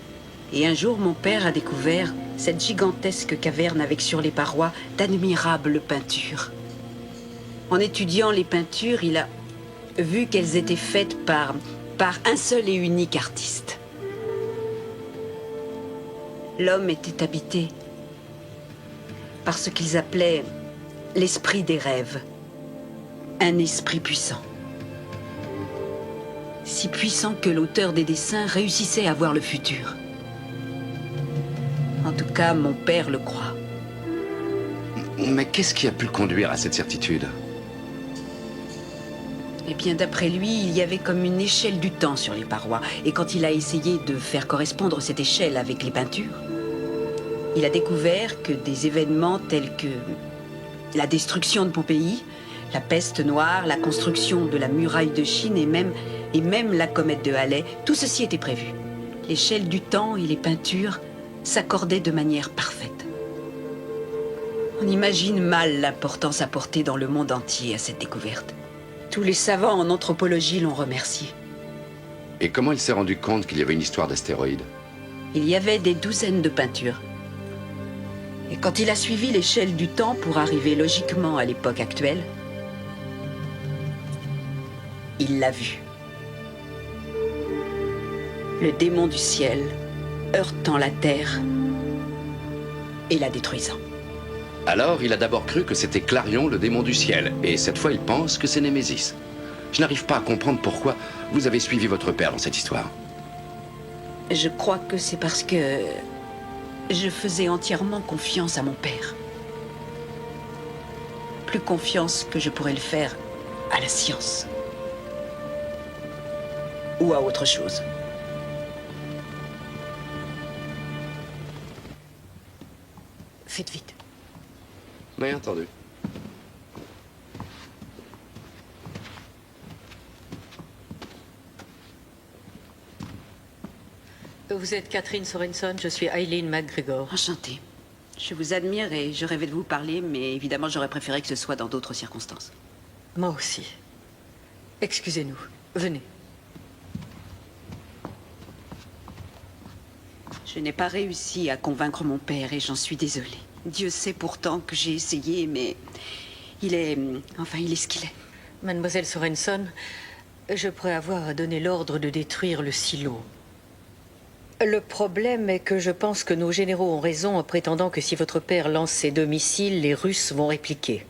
Et un jour, mon père a découvert cette gigantesque caverne avec sur les parois d'admirables peintures. En étudiant les peintures, il a vu qu'elles étaient faites par un seul et unique artiste. L'homme était habité par ce qu'ils appelaient l'esprit des rêves, un esprit puissant. Si puissant que l'auteur des dessins réussissait à voir le futur. En tout cas, mon père le croit. Mais qu'est-ce qui a pu le conduire à cette certitude? Eh bien, d'après lui, il y avait comme une échelle du temps sur les parois. Et quand il a essayé de faire correspondre cette échelle avec les peintures, il a découvert que des événements tels que la destruction de Pompéi, la peste noire, la construction de la muraille de Chine et même la comète de Halley, tout ceci était prévu. L'échelle du temps et les peintures s'accordaient de manière parfaite. On imagine mal l'importance apportée dans le monde entier à cette découverte. Tous les savants en anthropologie l'ont remercié. Et comment il s'est rendu compte qu'il y avait une histoire d'astéroïdes? Il y avait des douzaines de peintures. Et quand il a suivi l'échelle du temps pour arriver logiquement à l'époque actuelle, il l'a vu. Le démon du ciel heurtant la terre et la détruisant. Alors, il a d'abord cru que c'était Clarion, le démon du ciel, et cette fois, il pense que c'est Némésis. Je n'arrive pas à comprendre pourquoi vous avez suivi votre père dans cette histoire. Je crois que c'est parce que je faisais entièrement confiance à mon père. Plus confiance que je pourrais le faire à la science. Ou à autre chose. Faites vite. Bien entendu. Vous êtes Catherine Sorenson, je suis Eileen McGregor. Enchantée. Je vous admire et je rêvais de vous parler, mais évidemment j'aurais préféré que ce soit dans d'autres circonstances. Moi aussi. Excusez-nous. Venez. Je n'ai pas réussi à convaincre mon père et j'en suis désolée. Dieu sait pourtant que j'ai essayé, mais il est ce qu'il est. Mademoiselle Sorenson, je pourrais avoir donné l'ordre de détruire le silo. Le problème est que je pense que nos généraux ont raison en prétendant que si votre père lance ses 2 missiles, les Russes vont répliquer.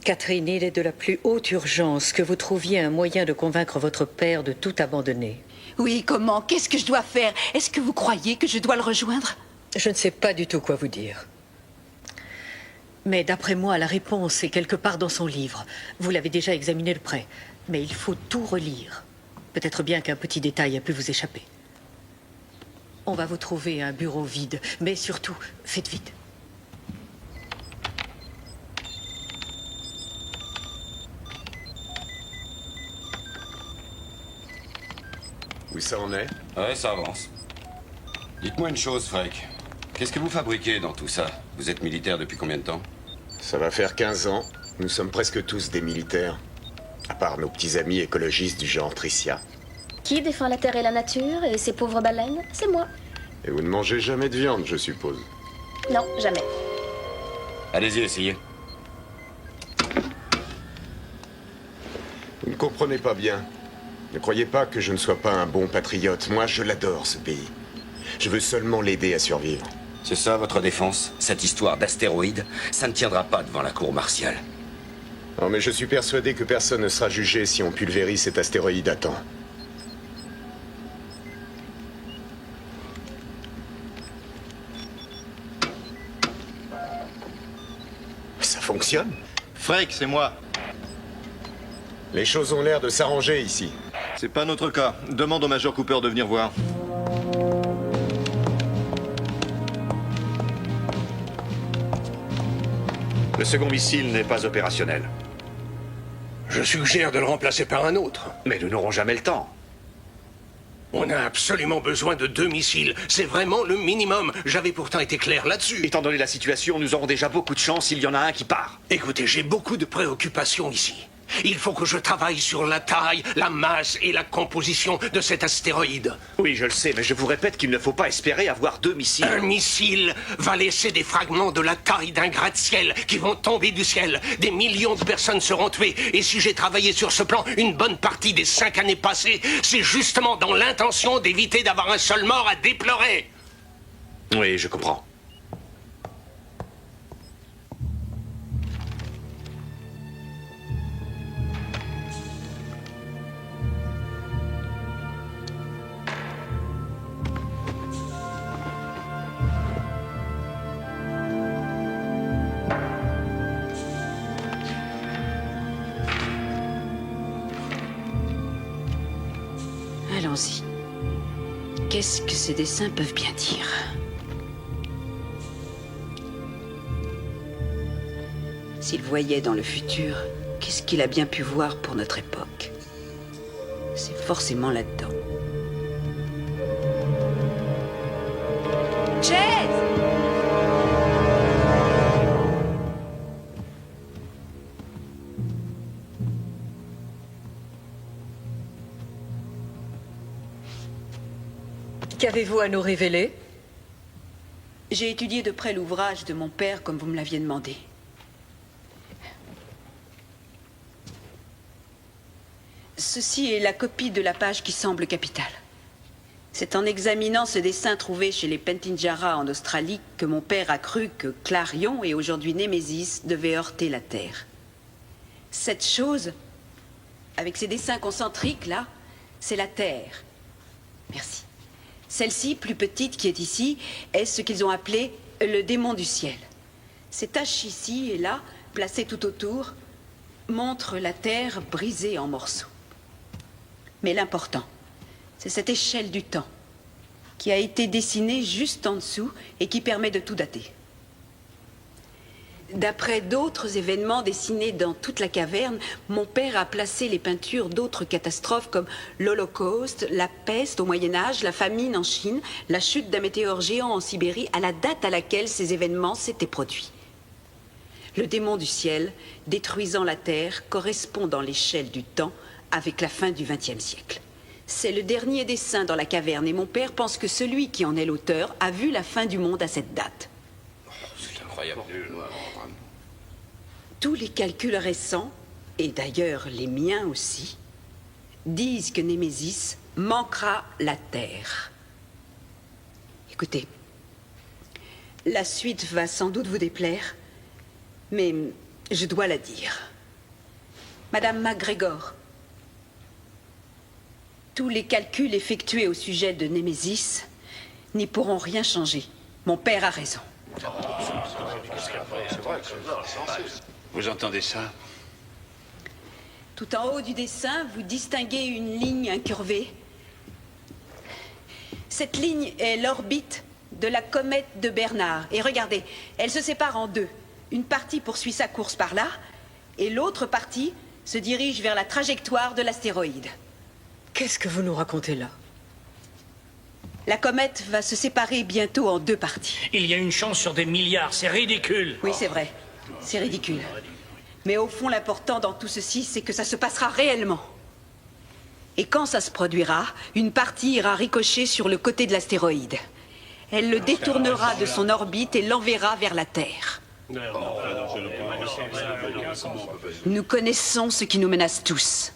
Catherine, il est de la plus haute urgence que vous trouviez un moyen de convaincre votre père de tout abandonner. Oui, comment? Qu'est-ce que je dois faire? Est-ce que vous croyez que je dois le rejoindre? Je ne sais pas du tout quoi vous dire. Mais d'après moi, la réponse est quelque part dans son livre. Vous l'avez déjà examiné de près. Mais il faut tout relire. Peut-être bien qu'un petit détail a pu vous échapper. On va vous trouver un bureau vide. Mais surtout, faites vite. Où ça en est? Ouais, ça avance. Dites-moi une chose, Freck. Qu'est-ce que vous fabriquez dans tout ça? Vous êtes militaire depuis combien de temps? Ça va faire 15 ans. Nous sommes presque tous des militaires. À part nos petits amis écologistes du genre Tricia. Qui défend la terre et la nature et ces pauvres baleines? C'est moi. Et vous ne mangez jamais de viande, je suppose. Non, jamais. Allez-y, essayez. Vous ne comprenez pas bien. Ne croyez pas que je ne sois pas un bon patriote. Moi, je l'adore, ce pays. Je veux seulement l'aider à survivre. C'est ça votre défense? Cette histoire d'astéroïde, ça ne tiendra pas devant la cour martiale. Non, mais je suis persuadé que personne ne sera jugé si on pulvérise cet astéroïde à temps. Ça fonctionne? Freak, c'est moi. Les choses ont l'air de s'arranger ici. C'est pas notre cas. Demande au Major Cooper de venir voir. Le second missile n'est pas opérationnel. Je suggère de le remplacer par un autre. Mais nous n'aurons jamais le temps. On a absolument besoin de 2 missiles. C'est vraiment le minimum. J'avais pourtant été clair là-dessus. Étant donné la situation, nous aurons déjà beaucoup de chance s'il y en a un qui part. Écoutez, j'ai beaucoup de préoccupations ici. Il faut que je travaille sur la taille, la masse et la composition de cet astéroïde. Oui, je le sais, mais je vous répète qu'il ne faut pas espérer avoir 2 missiles. Un missile va laisser des fragments de la taille d'un gratte-ciel qui vont tomber du ciel. Des millions de personnes seront tuées. Et si j'ai travaillé sur ce plan une bonne partie des 5 années passées, c'est justement dans l'intention d'éviter d'avoir un seul mort à déplorer. Oui, je comprends. Allons-y. Qu'est-ce que ces dessins peuvent bien dire? S'il voyait dans le futur, qu'est-ce qu'il a bien pu voir pour notre époque? C'est forcément là-dedans. Chase! Qu'avez-vous à nous révéler? J'ai étudié de près l'ouvrage de mon père, comme vous me l'aviez demandé. Ceci est la copie de la page qui semble capitale. C'est en examinant ce dessin trouvé chez les Pentinjara en Australie que mon père a cru que Clarion et aujourd'hui Némésis devaient heurter la Terre. Cette chose, avec ces dessins concentriques là, c'est la Terre. Merci. Celle-ci, plus petite qui est ici, est ce qu'ils ont appelé le démon du ciel. Ces taches ici et là, placées tout autour, montrent la Terre brisée en morceaux. Mais l'important, c'est cette échelle du temps qui a été dessinée juste en dessous et qui permet de tout dater. D'après d'autres événements dessinés dans toute la caverne, mon père a placé les peintures d'autres catastrophes comme l'Holocauste, la peste au Moyen-Âge, la famine en Chine, la chute d'un météore géant en Sibérie à la date à laquelle ces événements s'étaient produits. Le démon du ciel, détruisant la Terre, correspond dans l'échelle du temps avec la fin du XXe siècle. C'est le dernier dessin dans la caverne et mon père pense que celui qui en est l'auteur a vu la fin du monde à cette date. C'est incroyable. Tous les calculs récents, et d'ailleurs les miens aussi, disent que Némésis manquera la Terre. Écoutez, la suite va sans doute vous déplaire, mais je dois la dire. Madame MacGregor, tous les calculs effectués au sujet de Némésis n'y pourront rien changer. Mon père a raison. Vous entendez ça? Tout en haut du dessin, vous distinguez une ligne incurvée. Cette ligne est l'orbite de la comète de Bernard. Et regardez, elle se sépare en deux. Une partie poursuit sa course par là, et l'autre partie se dirige vers la trajectoire de l'astéroïde. Qu'est-ce que vous nous racontez là? La comète va se séparer bientôt en 2 parties. Il y a une chance sur des milliards, c'est ridicule. Oui, c'est vrai. C'est ridicule. Mais au fond, l'important dans tout ceci, c'est que ça se passera réellement. Et quand ça se produira, une partie ira ricocher sur le côté de l'astéroïde. Elle le détournera de son orbite et l'enverra vers la Terre. Nous connaissons ce qui nous menace tous.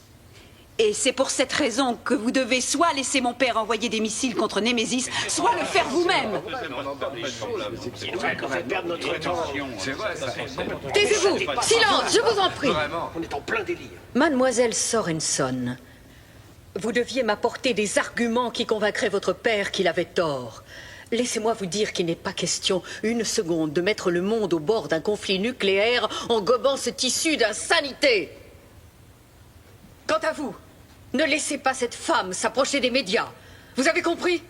Et c'est pour cette raison que vous devez soit laisser mon père envoyer des missiles contre Némésis, soit le faire vous-même. Taisez-vous! Silence, je vous en prie! On est en plein délire. Mademoiselle Sorenson, vous deviez m'apporter des arguments qui convaincraient votre père qu'il avait tort. Laissez-moi vous dire qu'il n'est pas question une seconde de mettre le monde au bord d'un conflit nucléaire en gobant ce tissu d'insanité. Quant à vous, ne laissez pas cette femme s'approcher des médias. Vous avez compris?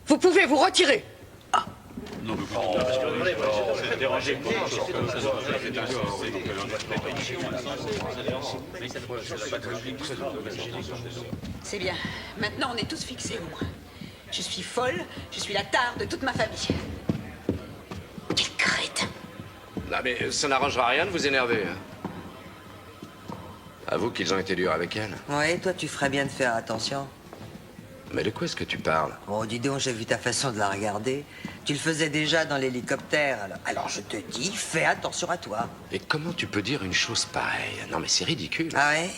Vous pouvez vous retirer. C'est bien. Maintenant, on est tous fixés au moins. Je suis folle, je suis la tare de toute ma famille. Quel crétin! Non mais ça n'arrangera rien de vous énerver. Avoue qu'ils ont été durs avec elle. Ouais, toi, tu ferais bien de faire attention. Mais de quoi est-ce que tu parles? Oh, dis donc, j'ai vu ta façon de la regarder. Tu le faisais déjà dans l'hélicoptère, alors je te dis, fais attention à toi. Et comment tu peux dire une chose pareille? Non mais c'est ridicule. Ah ouais?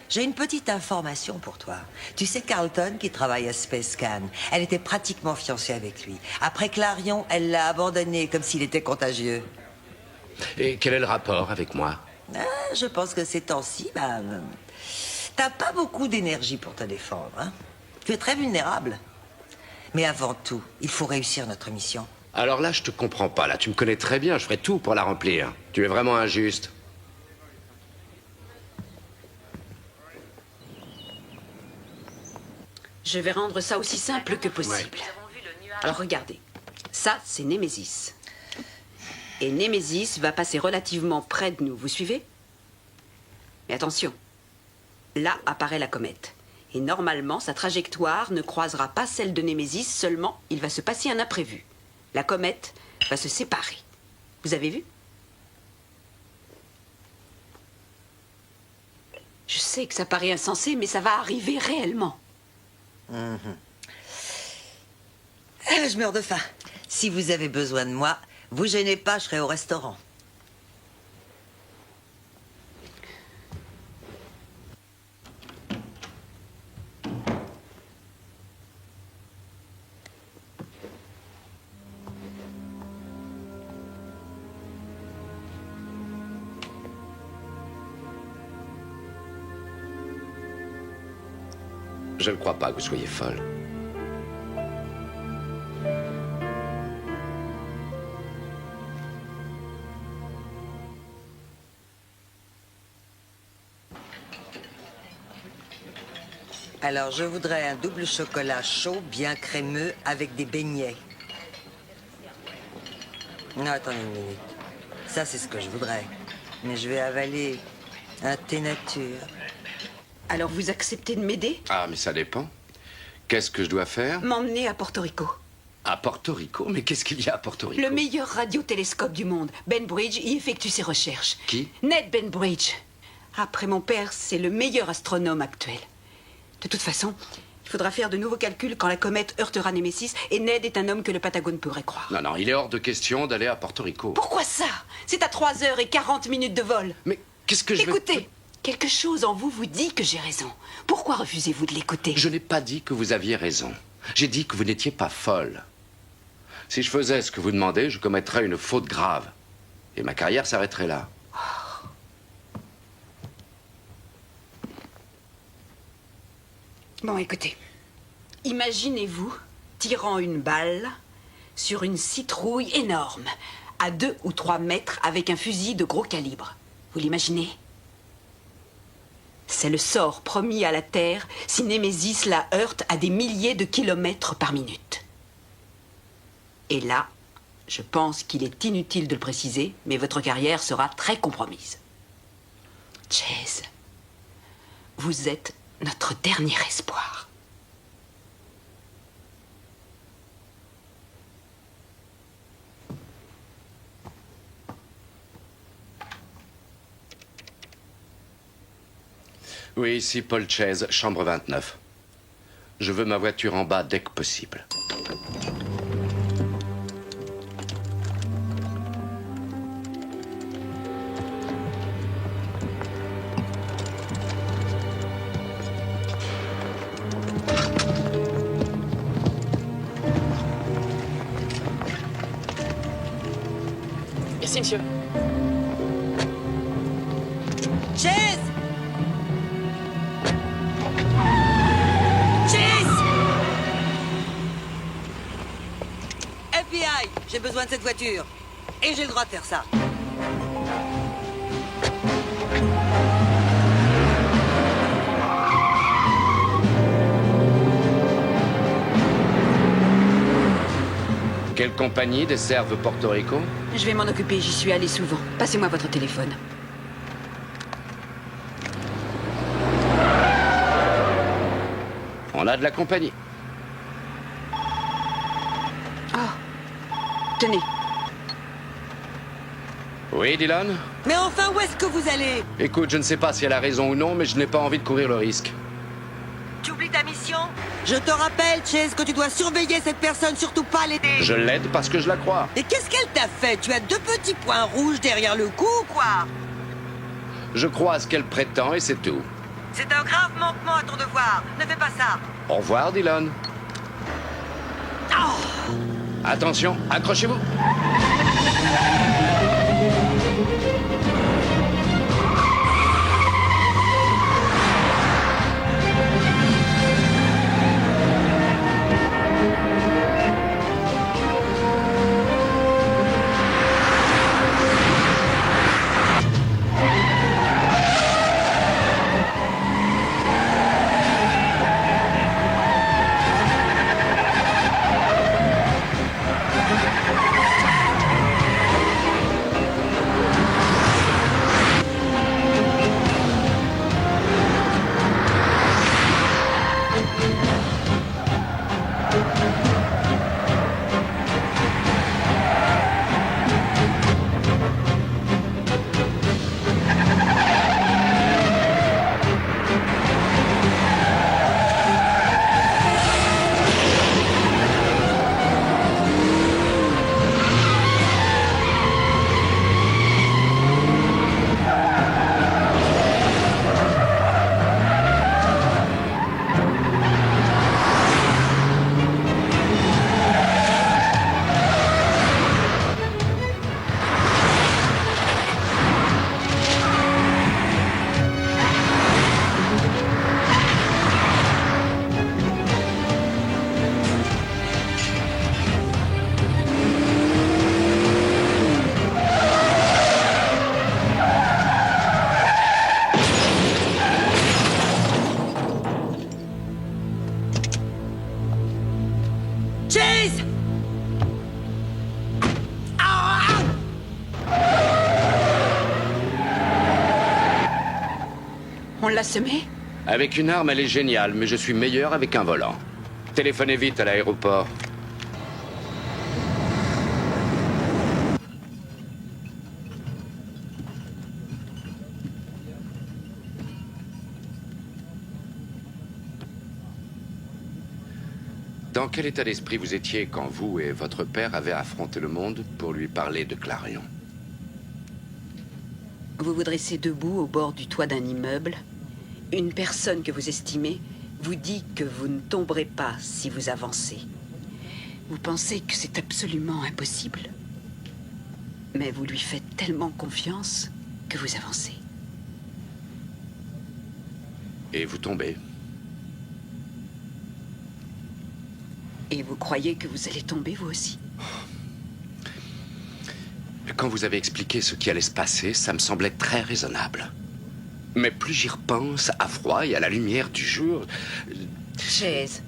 J'ai une petite information pour toi. Tu sais Carlton qui travaille à Spacecan, elle était pratiquement fiancée avec lui. Après Clarion, elle l'a abandonné comme s'il était contagieux. Et quel est le rapport avec moi? Ah, je pense que ces temps-ci, t'as pas beaucoup d'énergie pour te défendre, hein? Tu es très vulnérable. Mais avant tout, il faut réussir notre mission. Alors là, je te comprends pas. Là, tu me connais très bien. Je ferai tout pour la remplir. Tu es vraiment injuste. Je vais rendre ça aussi simple que possible. Alors regardez, ça c'est Némésis. Et Némésis va passer relativement près de nous, vous suivez? Mais attention, là apparaît la comète. Et normalement, sa trajectoire ne croisera pas celle de Némésis, seulement il va se passer un imprévu. La comète va se séparer. Vous avez vu? Je sais que ça paraît insensé, mais ça va arriver réellement. Je meurs de faim. Si vous avez besoin de moi, vous gênez pas, je serai au restaurant. Je ne crois pas que vous soyez folle. Alors, je voudrais un double chocolat chaud, bien crémeux, avec des beignets. Non, attendez une minute. Ça, c'est ce que je voudrais. Mais je vais avaler un thé nature. Alors vous acceptez de m'aider? Ah, mais ça dépend. Qu'est-ce que je dois faire? M'emmener à Porto Rico. À Porto Rico? Mais qu'est-ce qu'il y a à Porto Rico? Le meilleur radiotélescope du monde. Ben Bridge y effectue ses recherches. Qui? Ned Ben Bridge. Après mon père, c'est le meilleur astronome actuel. De toute façon, il faudra faire de nouveaux calculs quand la comète heurtera Némésis, et Ned est un homme que le Patagone pourrait croire. Non, non, il est hors de question d'aller à Porto Rico. Pourquoi ça? C'est à 3h40 de vol. Mais qu'est-ce que je vais... Écoutez, quelque chose en vous vous dit que j'ai raison. Pourquoi refusez-vous de l'écouter? Je n'ai pas dit que vous aviez raison. J'ai dit que vous n'étiez pas folle. Si je faisais ce que vous demandez, je commettrais une faute grave. Et ma carrière s'arrêterait là. Bon, écoutez. Imaginez-vous tirant une balle sur une citrouille énorme, à 2 ou 3 mètres, avec un fusil de gros calibre. Vous l'imaginez? C'est le sort promis à la Terre si Némésis la heurte à des milliers de kilomètres par minute. Et là, je pense qu'il est inutile de le préciser, mais votre carrière sera très compromise. Chase, vous êtes notre dernier espoir. Oui, ici Paul Chase, chambre 29. Je veux ma voiture en bas dès que possible. Merci, monsieur. Chase! Chase! FBI, j'ai besoin de cette voiture. Et j'ai le droit de faire ça. Quelle compagnie desserve Porto Rico? Je vais m'en occuper, j'y suis allé souvent. Passez-moi votre téléphone. On a de la compagnie. Tenez. Oui, Dylan? Mais enfin, où est-ce que vous allez? Écoute, je ne sais pas si elle a raison ou non, mais je n'ai pas envie de courir le risque. Tu oublies ta mission? Je te rappelle, Chase, que tu dois surveiller cette personne, surtout pas l'aider. Je l'aide parce que je la crois. Et qu'est-ce qu'elle t'a fait? Tu as 2 petits points rouges derrière le cou ou quoi? Je crois à ce qu'elle prétend et c'est tout. C'est un grave manquement à ton devoir. Ne fais pas ça. Au revoir, Dylan. Attention, accrochez-vous. Chase! On l'a semé? Avec une arme, elle est géniale, mais je suis meilleur avec un volant. Téléphonez vite à l'aéroport. Dans quel état d'esprit vous étiez quand vous et votre père avez affronté le monde pour lui parler de Clarion? Vous vous dressez debout au bord du toit d'un immeuble. Une personne que vous estimez vous dit que vous ne tomberez pas si vous avancez. Vous pensez que c'est absolument impossible. Mais vous lui faites tellement confiance que vous avancez. Et vous tombez. Et vous croyez que vous allez tomber, vous aussi? Quand vous avez expliqué ce qui allait se passer, ça me semblait très raisonnable. Mais plus j'y repense, à froid et à la lumière du jour... Chase,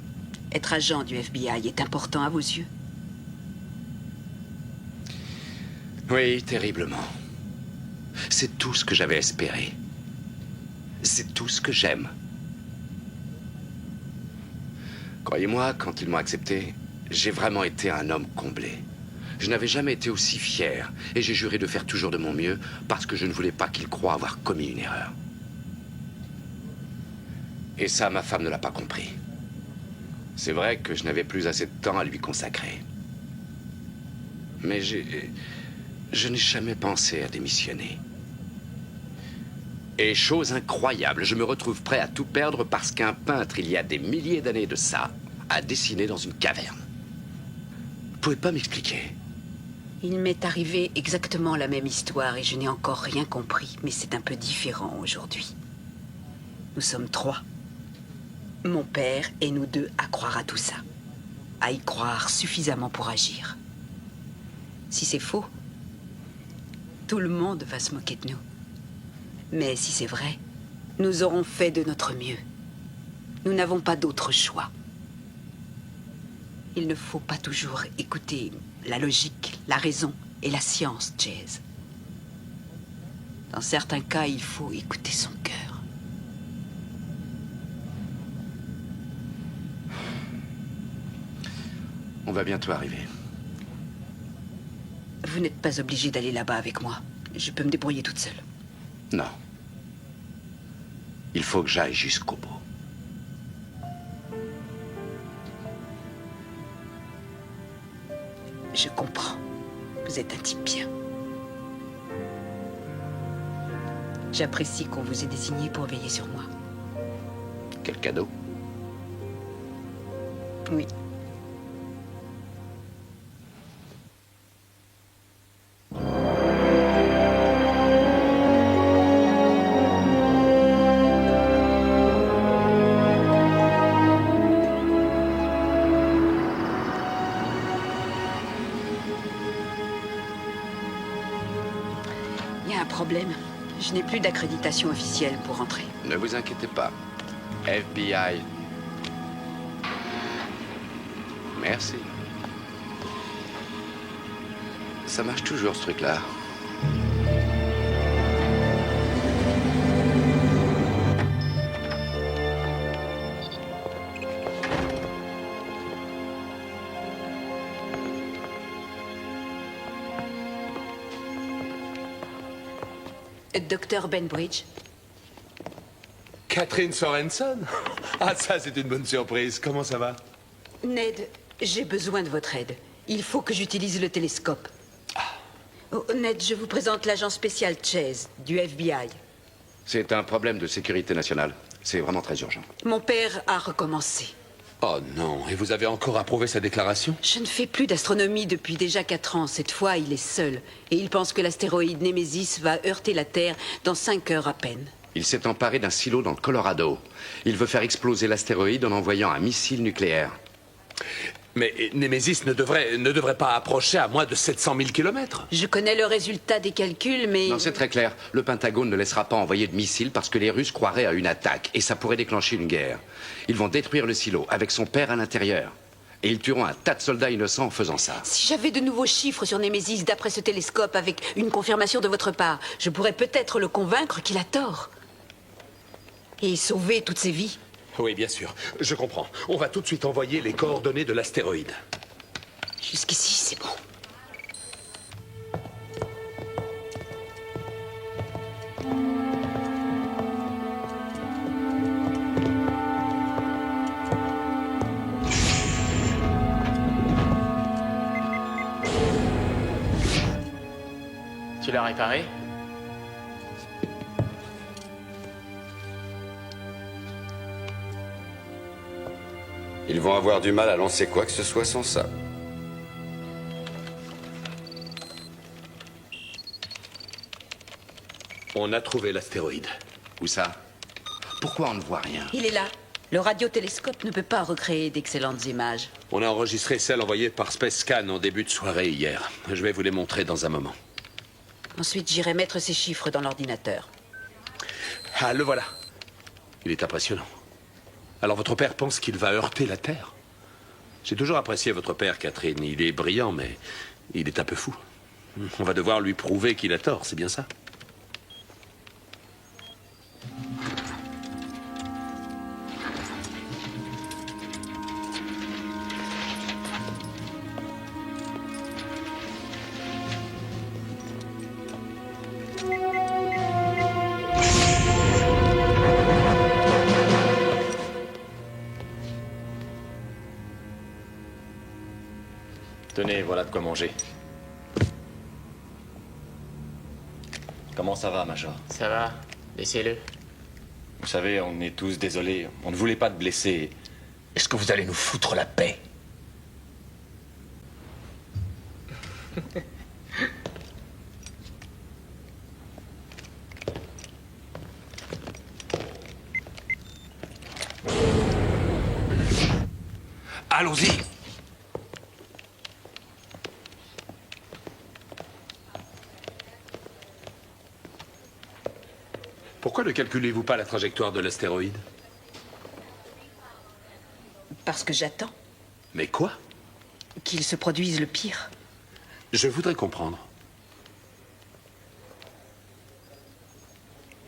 être agent du FBI est important à vos yeux? Oui, terriblement. C'est tout ce que j'avais espéré. C'est tout ce que j'aime. Croyez-moi, quand ils m'ont accepté, j'ai vraiment été un homme comblé. Je n'avais jamais été aussi fier, et j'ai juré de faire toujours de mon mieux, parce que je ne voulais pas qu'ils croient avoir commis une erreur. Et ça, ma femme ne l'a pas compris. C'est vrai que je n'avais plus assez de temps à lui consacrer. Mais je n'ai jamais pensé à démissionner. Et chose incroyable, je me retrouve prêt à tout perdre parce qu'un peintre, il y a des milliers d'années de ça, a dessiné dans une caverne. Vous pouvez pas m'expliquer? Il m'est arrivé exactement la même histoire et je n'ai encore rien compris, mais c'est un peu différent aujourd'hui. Nous sommes 3. Mon père et nous 2 à croire à tout ça. À y croire suffisamment pour agir. Si c'est faux, tout le monde va se moquer de nous. Mais si c'est vrai, nous aurons fait de notre mieux. Nous n'avons pas d'autre choix. Il ne faut pas toujours écouter la logique, la raison et la science, Chase. Dans certains cas, il faut écouter son cœur. On va bientôt arriver. Vous n'êtes pas obligé d'aller là-bas avec moi. Je peux me débrouiller toute seule. Non. Il faut que j'aille jusqu'au bout. Je comprends. Vous êtes un type bien. J'apprécie qu'on vous ait désigné pour veiller sur moi. Quel cadeau. Oui. Il y a un problème. Je n'ai plus d'accréditation officielle pour entrer. Ne vous inquiétez pas. FBI. Merci. Ça marche toujours, ce truc-là. Docteur Benbridge. Catherine Sorensen? Ah, ça, c'est une bonne surprise. Comment ça va? Ned, j'ai besoin de votre aide. Il faut que j'utilise le télescope. Oh, Ned, je vous présente l'agent spécial Chase, du FBI. C'est un problème de sécurité nationale. C'est vraiment très urgent. Mon père a recommencé. Oh non, et vous avez encore approuvé sa déclaration? Je ne fais plus d'astronomie depuis déjà 4 ans. Cette fois, il est seul. Et il pense que l'astéroïde Némésis va heurter la Terre dans 5 heures à peine. Il s'est emparé d'un silo dans le Colorado. Il veut faire exploser l'astéroïde en envoyant un missile nucléaire. Mais Némésis ne devrait pas approcher à moins de 700 000 kilomètres. Je connais le résultat des calculs, mais... Non, c'est très clair. Le Pentagone ne laissera pas envoyer de missiles parce que les Russes croiraient à une attaque et ça pourrait déclencher une guerre. Ils vont détruire le silo avec son père à l'intérieur. Et ils tueront un tas de soldats innocents en faisant ça. Si j'avais de nouveaux chiffres sur Némésis d'après ce télescope avec une confirmation de votre part, je pourrais peut-être le convaincre qu'il a tort. Et sauver toutes ces vies. Oui, bien sûr. Je comprends. On va tout de suite envoyer les coordonnées de l'astéroïde. Jusqu'ici, c'est bon. Tu l'as réparé? Ils vont avoir du mal à lancer quoi que ce soit sans ça. On a trouvé l'astéroïde. Où ça? Pourquoi on ne voit rien? Il est là. Le radiotélescope ne peut pas recréer d'excellentes images. On a enregistré celle envoyée par Space Scan en début de soirée hier. Je vais vous les montrer dans un moment. Ensuite, j'irai mettre ces chiffres dans l'ordinateur. Ah, le voilà. Il est impressionnant. Alors votre père pense qu'il va heurter la Terre? J'ai toujours apprécié votre père, Catherine. Il est brillant, mais il est un peu fou. On va devoir lui prouver qu'il a tort, c'est bien ça? Tenez, voilà de quoi manger. Comment ça va, Major? Ça va, laissez-le. Vous savez, on est tous désolés. On ne voulait pas te blesser. Est-ce que vous allez nous foutre la paix? allons-y. Pourquoi ne calculez-vous pas la trajectoire de l'astéroïde? Parce que j'attends Mais quoi? qu'il se produise le pire. Je voudrais comprendre.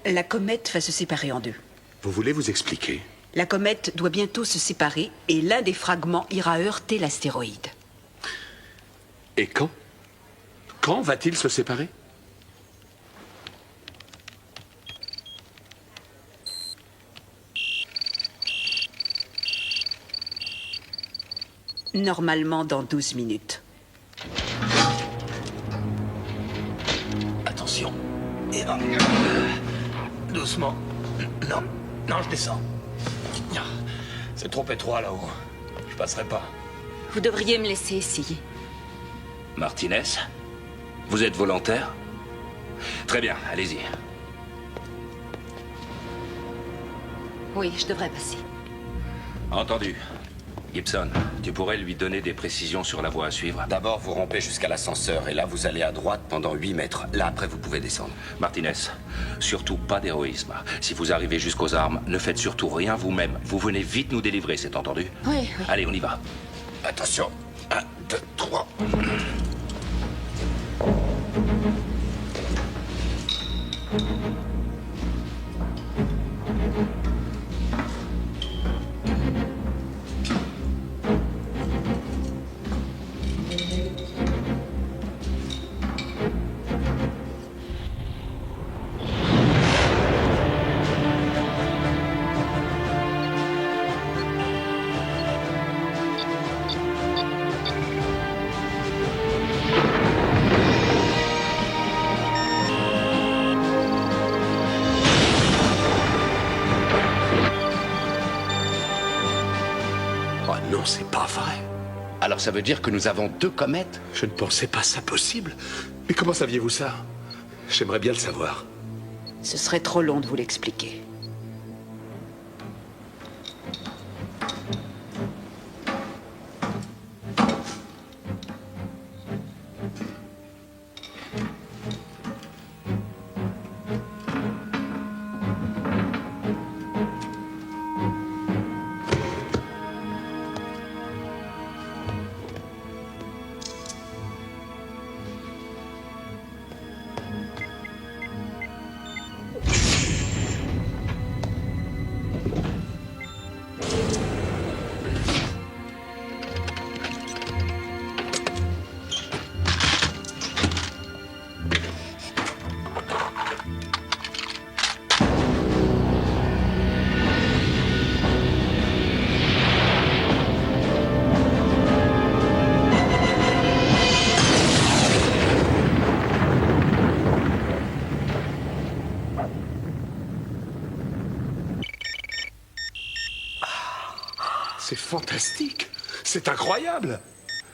La comète va se séparer en deux. Vous voulez vous expliquer? La comète doit bientôt se séparer et l'un des fragments ira heurter l'astéroïde. Et quand? Quand va-t-il se séparer? Normalement dans 12 minutes. Attention. Et doucement. Non, non, je descends. C'est trop étroit là-haut. Je passerai pas. Vous devriez me laisser essayer. Martinez, vous êtes volontaire? Très bien, allez-y. Oui, je devrais passer. Entendu. Gibson, tu pourrais lui donner des précisions sur la voie à suivre? D'abord, vous rampez jusqu'à l'ascenseur, et là, vous allez à droite pendant 8 mètres. Là, après, vous pouvez descendre. Martinez, surtout pas d'héroïsme. Si vous arrivez jusqu'aux armes, ne faites surtout rien vous-même. Vous venez vite nous délivrer, c'est entendu? Oui, oui. Allez, on y va. Attention. 1, 2, 3. Oh non, c'est pas vrai. Alors ça veut dire que nous avons 2 comètes? Je ne pensais pas ça possible. Mais comment saviez-vous ça? J'aimerais bien le savoir. Ce serait trop long de vous l'expliquer. C'est fantastique. C'est incroyable.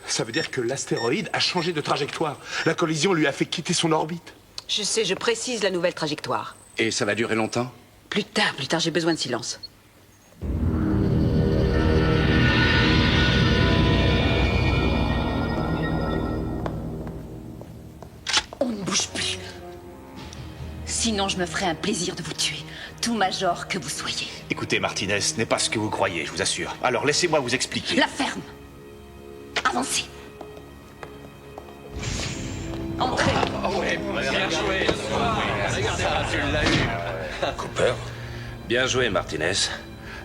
Ça veut dire que l'astéroïde a changé de trajectoire. La collision lui a fait quitter son orbite. Je sais, je précise la nouvelle trajectoire. Et ça va durer longtemps? Plus tard, j'ai besoin de silence. On ne bouge plus. Sinon, je me ferai un plaisir de vous tuer. Tout major que vous soyez. Écoutez, Martinez, ce n'est pas ce que vous croyez, je vous assure. Alors laissez-moi vous expliquer. La ferme. Avancez. Entrez. Bien joué. Regardez, tu l'as eu. Cooper. Bien joué, Martinez.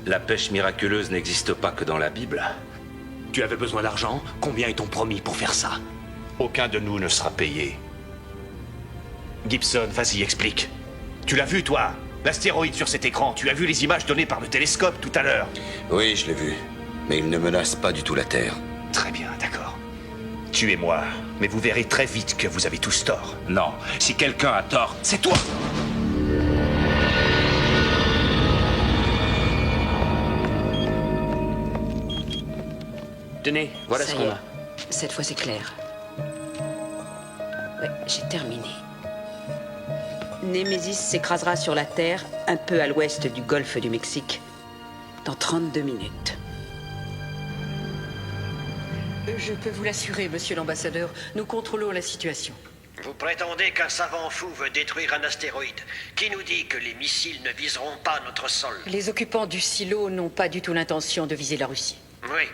La pêche miraculeuse n'existe pas que dans la Bible. Tu avais besoin d'argent? Combien est-on promis pour faire ça? Aucun de nous ne sera payé. Gibson, vas-y, explique. Tu l'as vu, toi? L'astéroïde sur cet écran, tu as vu les images données par le télescope tout à l'heure? Oui, je l'ai vu. Mais il ne menace pas du tout la Terre. Très bien, d'accord. Tuez-moi, mais vous verrez très vite que vous avez tous tort. Non, si quelqu'un a tort, c'est toi! Tenez, voilà Ça ce y qu'on est. a. Cette fois, c'est clair. Ouais, j'ai terminé. Némésis s'écrasera sur la Terre, un peu à l'ouest du golfe du Mexique, dans 32 minutes. Je peux vous l'assurer, monsieur l'ambassadeur, nous contrôlons la situation. Vous prétendez qu'un savant fou veut détruire un astéroïde. Qui nous dit que les missiles ne viseront pas notre sol? Les occupants du silo n'ont pas du tout l'intention de viser la Russie. Oui,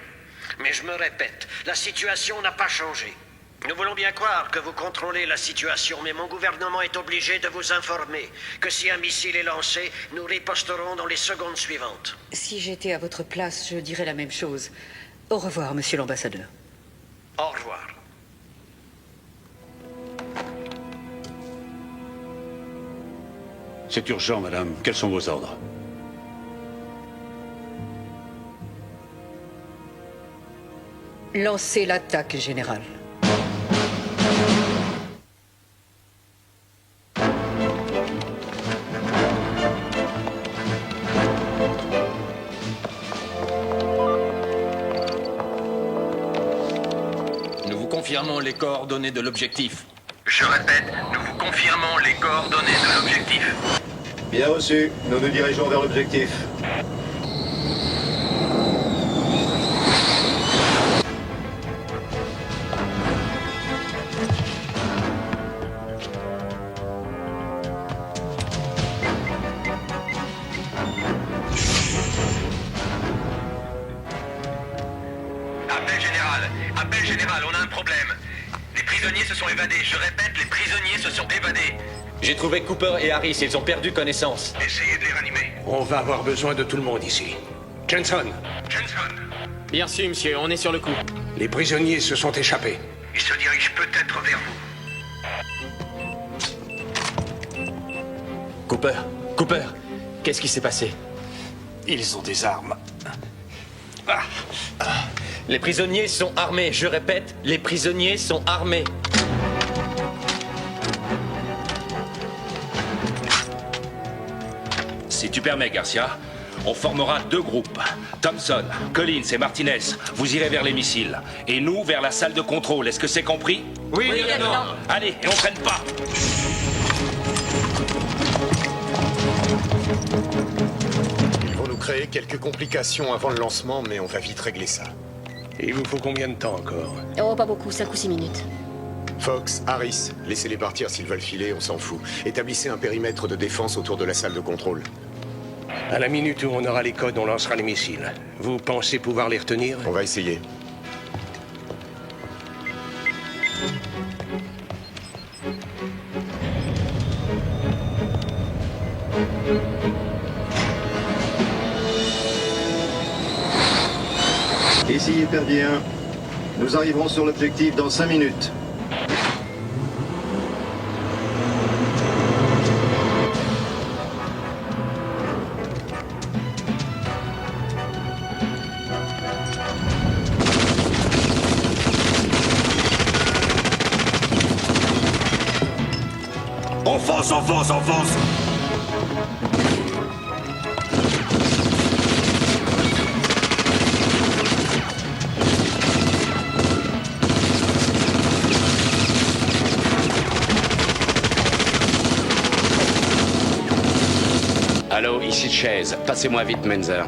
mais je me répète, la situation n'a pas changé. Nous voulons bien croire que vous contrôlez la situation, mais mon gouvernement est obligé de vous informer que si un missile est lancé, nous riposterons dans les secondes suivantes. Si j'étais à votre place, je dirais la même chose. Au revoir, monsieur l'ambassadeur. Au revoir. C'est urgent, madame. Quels sont vos ordres? Lancez l'attaque, général. Nous vous confirmons les coordonnées de l'objectif. Je répète, nous vous confirmons les coordonnées de l'objectif. Bien reçu. Nous nous dirigeons vers l'objectif. Appel général, on a un problème. Les prisonniers se sont évadés. Je répète, les prisonniers se sont évadés. J'ai trouvé Cooper et Harris, ils ont perdu connaissance. Essayez de les ranimer. On va avoir besoin de tout le monde ici. Jensen, Bien sûr, monsieur, on est sur le coup. les prisonniers se sont échappés. Ils se dirigent peut-être vers vous. Cooper, qu'est-ce qui s'est passé? Ils ont des armes. Les prisonniers sont armés, je répète, les prisonniers sont armés. Si tu permets, Garcia, on formera deux groupes. Thompson, Collins et Martinez, vous irez vers les missiles. Et nous, vers la salle de contrôle. Est-ce que c'est compris? Oui, lieutenant. Allez, et on traîne pas. Ils vont nous créer quelques complications avant le lancement, mais on va vite régler ça. Il vous faut combien de temps encore? Oh, pas beaucoup, 5 ou 6 minutes. Fox, Harris, laissez-les partir s'ils veulent filer, on s'en fout. Établissez un périmètre de défense autour de la salle de contrôle. À la minute où on aura les codes, on lancera les missiles. Vous pensez pouvoir les retenir? On va essayer. Ici Hyperdien. Nous arriverons sur l'objectif dans 5 minutes. Enfonce, enfonce, enfonce! Allô, ici Chase. Passez-moi vite, Menzer.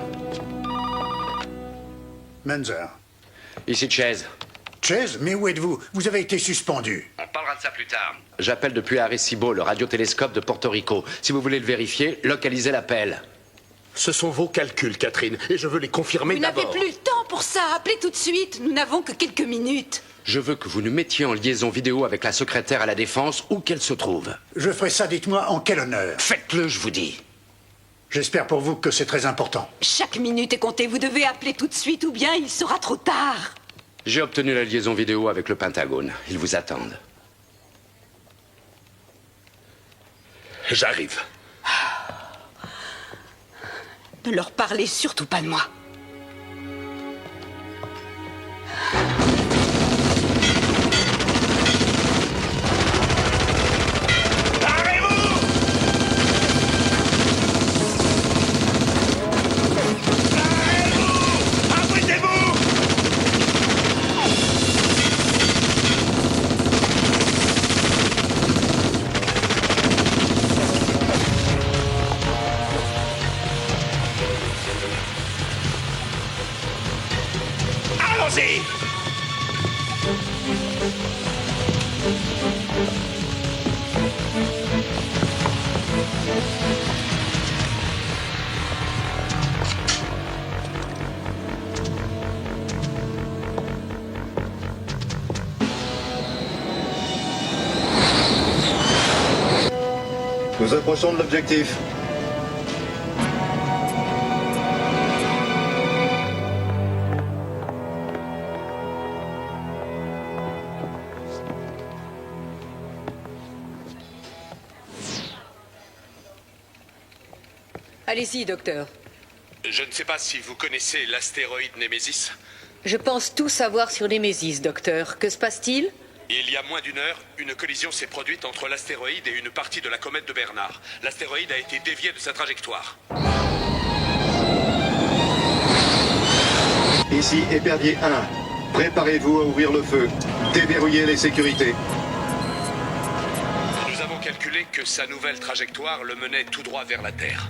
Menzer. Ici Chase. Chase, mais où êtes-vous? Vous avez été suspendu. On parlera de ça plus tard. J'appelle depuis Arecibo, le radiotélescope de Porto Rico. Si vous voulez le vérifier, localisez l'appel. Ce sont vos calculs, Catherine, et je veux les confirmer Vous n'avez d'abord. plus le temps pour ça. Appelez tout de suite. Nous n'avons que quelques minutes. Je veux que vous nous mettiez en liaison vidéo avec la secrétaire à la Défense, où qu'elle se trouve. Je ferai ça, dites-moi, en quel honneur? Faites-le, je vous dis. J'espère pour vous que c'est très important. Chaque minute est comptée. Vous devez appeler tout de suite ou bien il sera trop tard. J'ai obtenu la liaison vidéo avec le Pentagone. Ils vous attendent. J'arrive. Ne leur parlez surtout pas de moi. Nous approchons de l'objectif. Allez-y, docteur. Je ne sais pas si vous connaissez l'astéroïde Némésis. Je pense tout savoir sur Némésis, docteur. Que se passe-t-il? Il y a moins d'une heure, une collision s'est produite entre l'astéroïde et une partie de la comète de Bernard. L'astéroïde a été dévié de sa trajectoire. Ici, épervier 1. Préparez-vous à ouvrir le feu. Déverrouillez les sécurités. Nous avons calculé que sa nouvelle trajectoire le menait tout droit vers la Terre.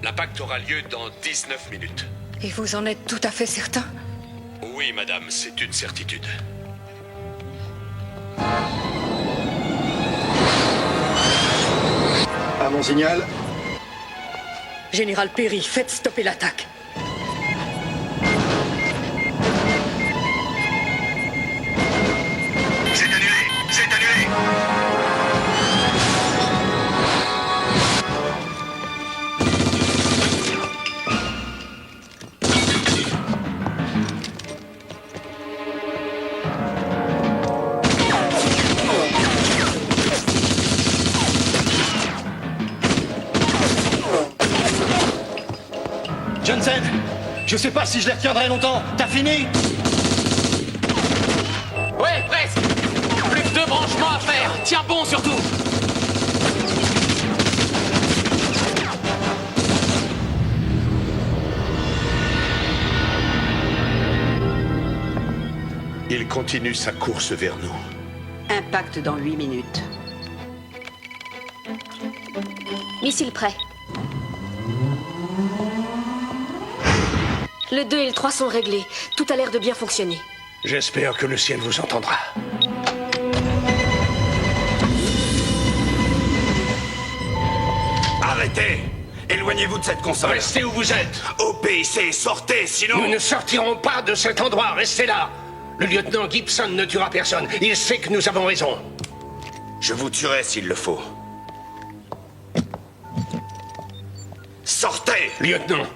L'impact aura lieu dans 19 minutes. Et vous en êtes tout à fait certain? Oui, madame, c'est une certitude. À mon signal. Général Perry, faites stopper l'attaque. C'est annulé! C'est annulé! Johnson, je sais pas si je les retiendrai longtemps. T'as fini? Ouais, presque. Plus que 2 branchements à faire. Tiens bon surtout. Il continue sa course vers nous. Impact dans 8 minutes. Missile prêt. Le 2 et le 3 sont réglés. Tout a l'air de bien fonctionner. J'espère que le ciel vous entendra. Arrêtez! Éloignez-vous de cette console. Restez où vous êtes. Obéissez, sortez, sinon... Nous ne sortirons pas de cet endroit. Restez là. Le lieutenant Gibson ne tuera personne. Il sait que nous avons raison. Je vous tuerai s'il le faut. Sortez! Lieutenant,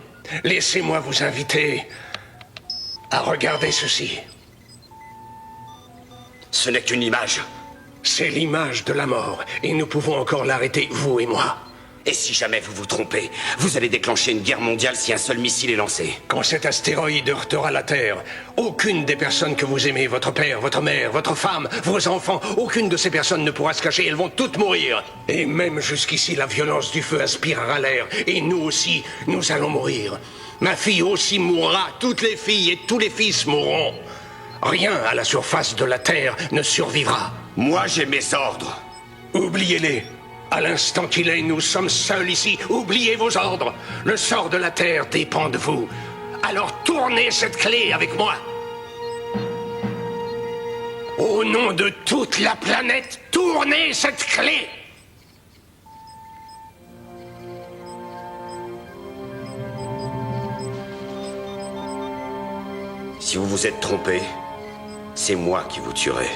laissez-moi vous inviter à regarder ceci. Ce n'est qu'une image. C'est l'image de la mort, et nous pouvons encore l'arrêter, vous et moi. Et si jamais vous vous trompez, vous allez déclencher une guerre mondiale si un seul missile est lancé. Quand cet astéroïde heurtera la Terre, aucune des personnes que vous aimez, votre père, votre mère, votre femme, vos enfants, aucune de ces personnes ne pourra se cacher, elles vont toutes mourir. Et même jusqu'ici, la violence du feu aspirera l'air, et nous aussi, nous allons mourir. Ma fille aussi mourra, toutes les filles et tous les fils mourront. Rien à la surface de la Terre ne survivra. Moi, j'ai mes ordres. Oubliez-les. À l'instant qu'il est, nous sommes seuls ici. Oubliez vos ordres. Le sort de la Terre dépend de vous. Alors tournez cette clé avec moi. Au nom de toute la planète, tournez cette clé. Si vous vous êtes trompé, c'est moi qui vous tuerai.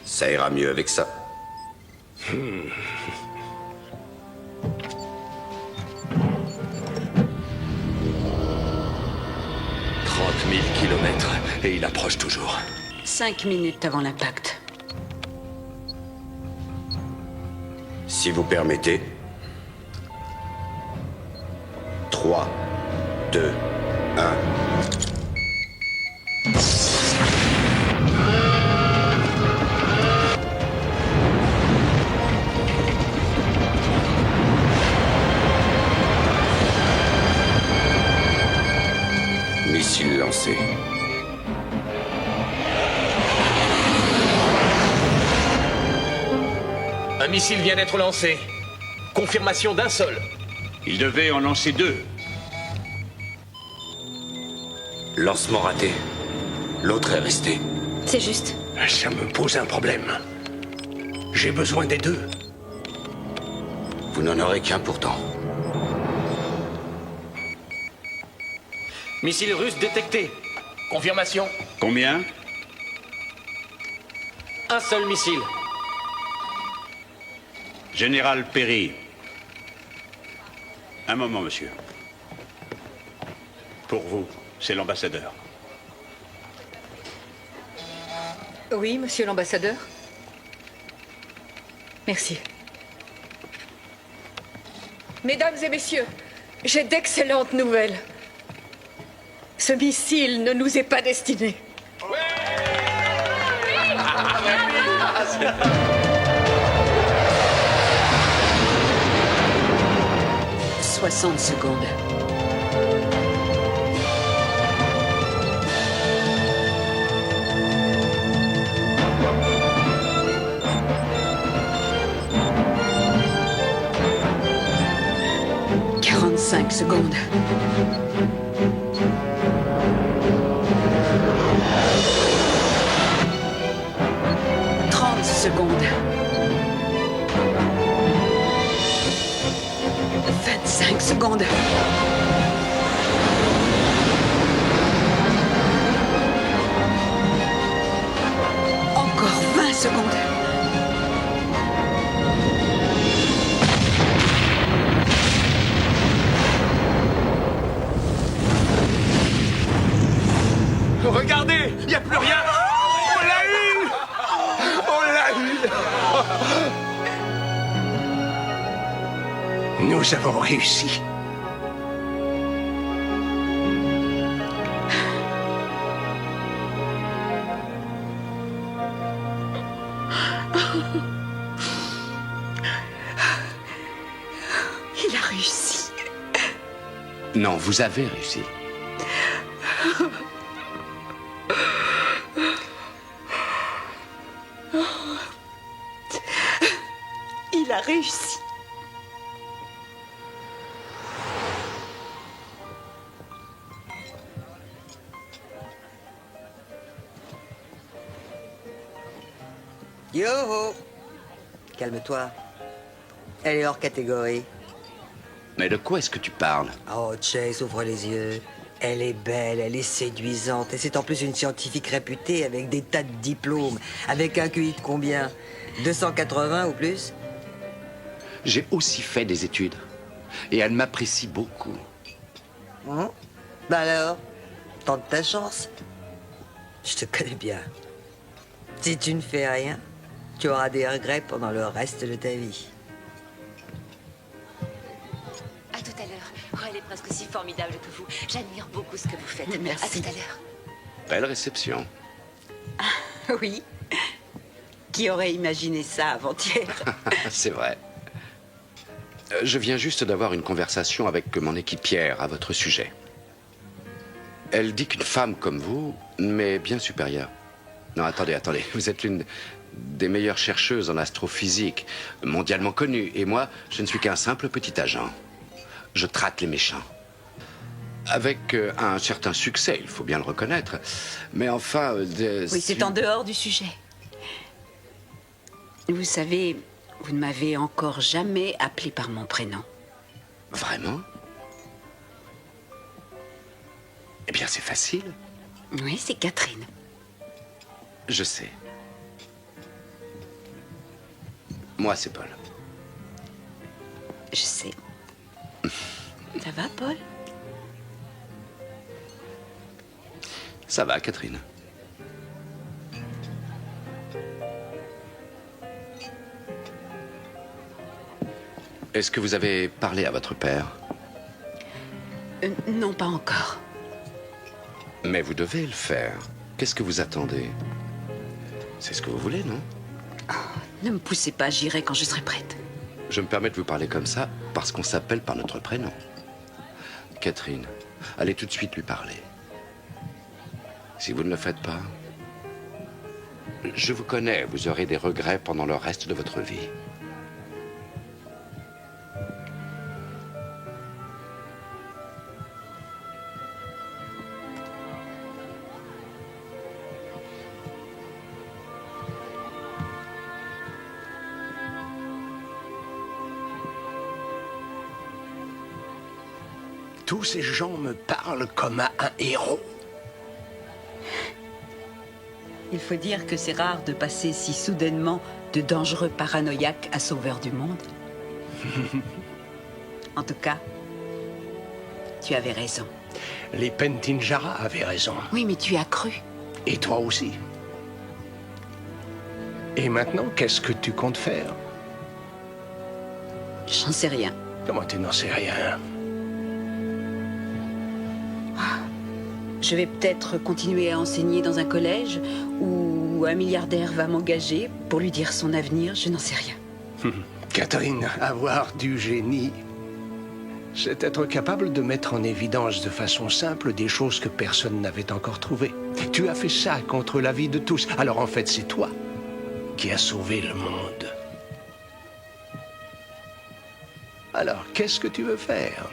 Ça ira mieux avec ça. 30 000 kilomètres, et il approche toujours. 5 minutes avant l'impact. Si vous permettez. 3, 2, 1. Missile lancé. Un missile vient d'être lancé. Confirmation d'un seul. Il devait en lancer 2. Lancement raté. L'autre est resté. C'est juste. Ça me pose un problème. J'ai besoin des deux. Vous n'en aurez qu'un pourtant. Missile russe détecté. Confirmation. Combien? Un seul missile. Général Perry. Un moment, monsieur. Pour vous, c'est l'ambassadeur. Oui, monsieur l'ambassadeur. Merci. Mesdames et messieurs, j'ai d'excellentes nouvelles. Ce missile ne nous est pas destiné. 60 secondes. Cinq secondes. 30 secondes. 25 secondes. Encore 20 secondes. Regardez, il n'y a plus rien. On l'a eu. On l'a eu. Nous avons réussi. Il a réussi. Non, vous avez réussi. Il a réussi. Yo-ho! Calme-toi. Elle est hors catégorie. Mais de quoi est-ce que tu parles? Oh, Chase, ouvre les yeux. Elle est belle, elle est séduisante. Et c'est en plus une scientifique réputée avec des tas de diplômes. Avec un QI de combien? 280 ou plus? J'ai aussi fait des études. Et elle m'apprécie beaucoup. Hein? Bah alors, tente ta chance. Je te connais bien. Si tu ne fais rien, tu auras des regrets pendant le reste de ta vie. À tout à l'heure. Oh, elle est presque aussi formidable que vous. J'admire beaucoup ce que vous faites. Merci. À tout à l'heure. Belle réception. Oui. Qui aurait imaginé ça avant-hier? C'est vrai. Je viens juste d'avoir une conversation avec mon équipière à votre sujet. Elle dit qu'une femme comme vous m'est bien supérieure. Non, attendez. Vous êtes l'une des meilleures chercheuses en astrophysique, mondialement connue. Et moi, je ne suis qu'un simple petit agent. Je traque les méchants. Avec un certain succès, il faut bien le reconnaître. Mais enfin... Oui, c'est en dehors du sujet. Vous savez, vous ne m'avez encore jamais appelé par mon prénom. Vraiment? Eh bien, c'est facile. Oui, c'est Catherine. Je sais. Moi, c'est Paul. Je sais. Ça va, Paul? Ça va, Catherine. Est-ce que vous avez parlé à votre père? Non, pas encore. Mais vous devez le faire. Qu'est-ce que vous attendez? C'est ce que vous voulez, non? Ne me poussez pas, j'irai quand je serai prête. Je me permets de vous parler comme ça parce qu'on s'appelle par notre prénom. Catherine, allez tout de suite lui parler. Si vous ne le faites pas, je vous connais, vous aurez des regrets pendant le reste de votre vie. Tous ces gens me parlent comme à un héros. Il faut dire que c'est rare de passer si soudainement de dangereux paranoïaques à sauveurs du monde. En tout cas, tu avais raison. Les Pentinjara avaient raison. Oui, mais tu as cru. Et toi aussi. Et maintenant, qu'est-ce que tu comptes faire? J'en sais rien. Comment tu n'en sais rien? Je vais peut-être continuer à enseigner dans un collège où un milliardaire va m'engager pour lui dire son avenir, je n'en sais rien. Catherine, avoir du génie, c'est être capable de mettre en évidence de façon simple des choses que personne n'avait encore trouvées. Tu as fait ça contre la vie de tous. Alors en fait, c'est toi qui as sauvé le monde. Alors, qu'est-ce que tu veux faire?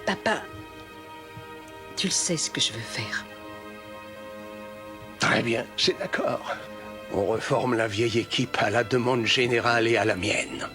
Papa, tu le sais ce que je veux faire. Très bien, c'est d'accord. On reforme la vieille équipe à la demande générale et à la mienne.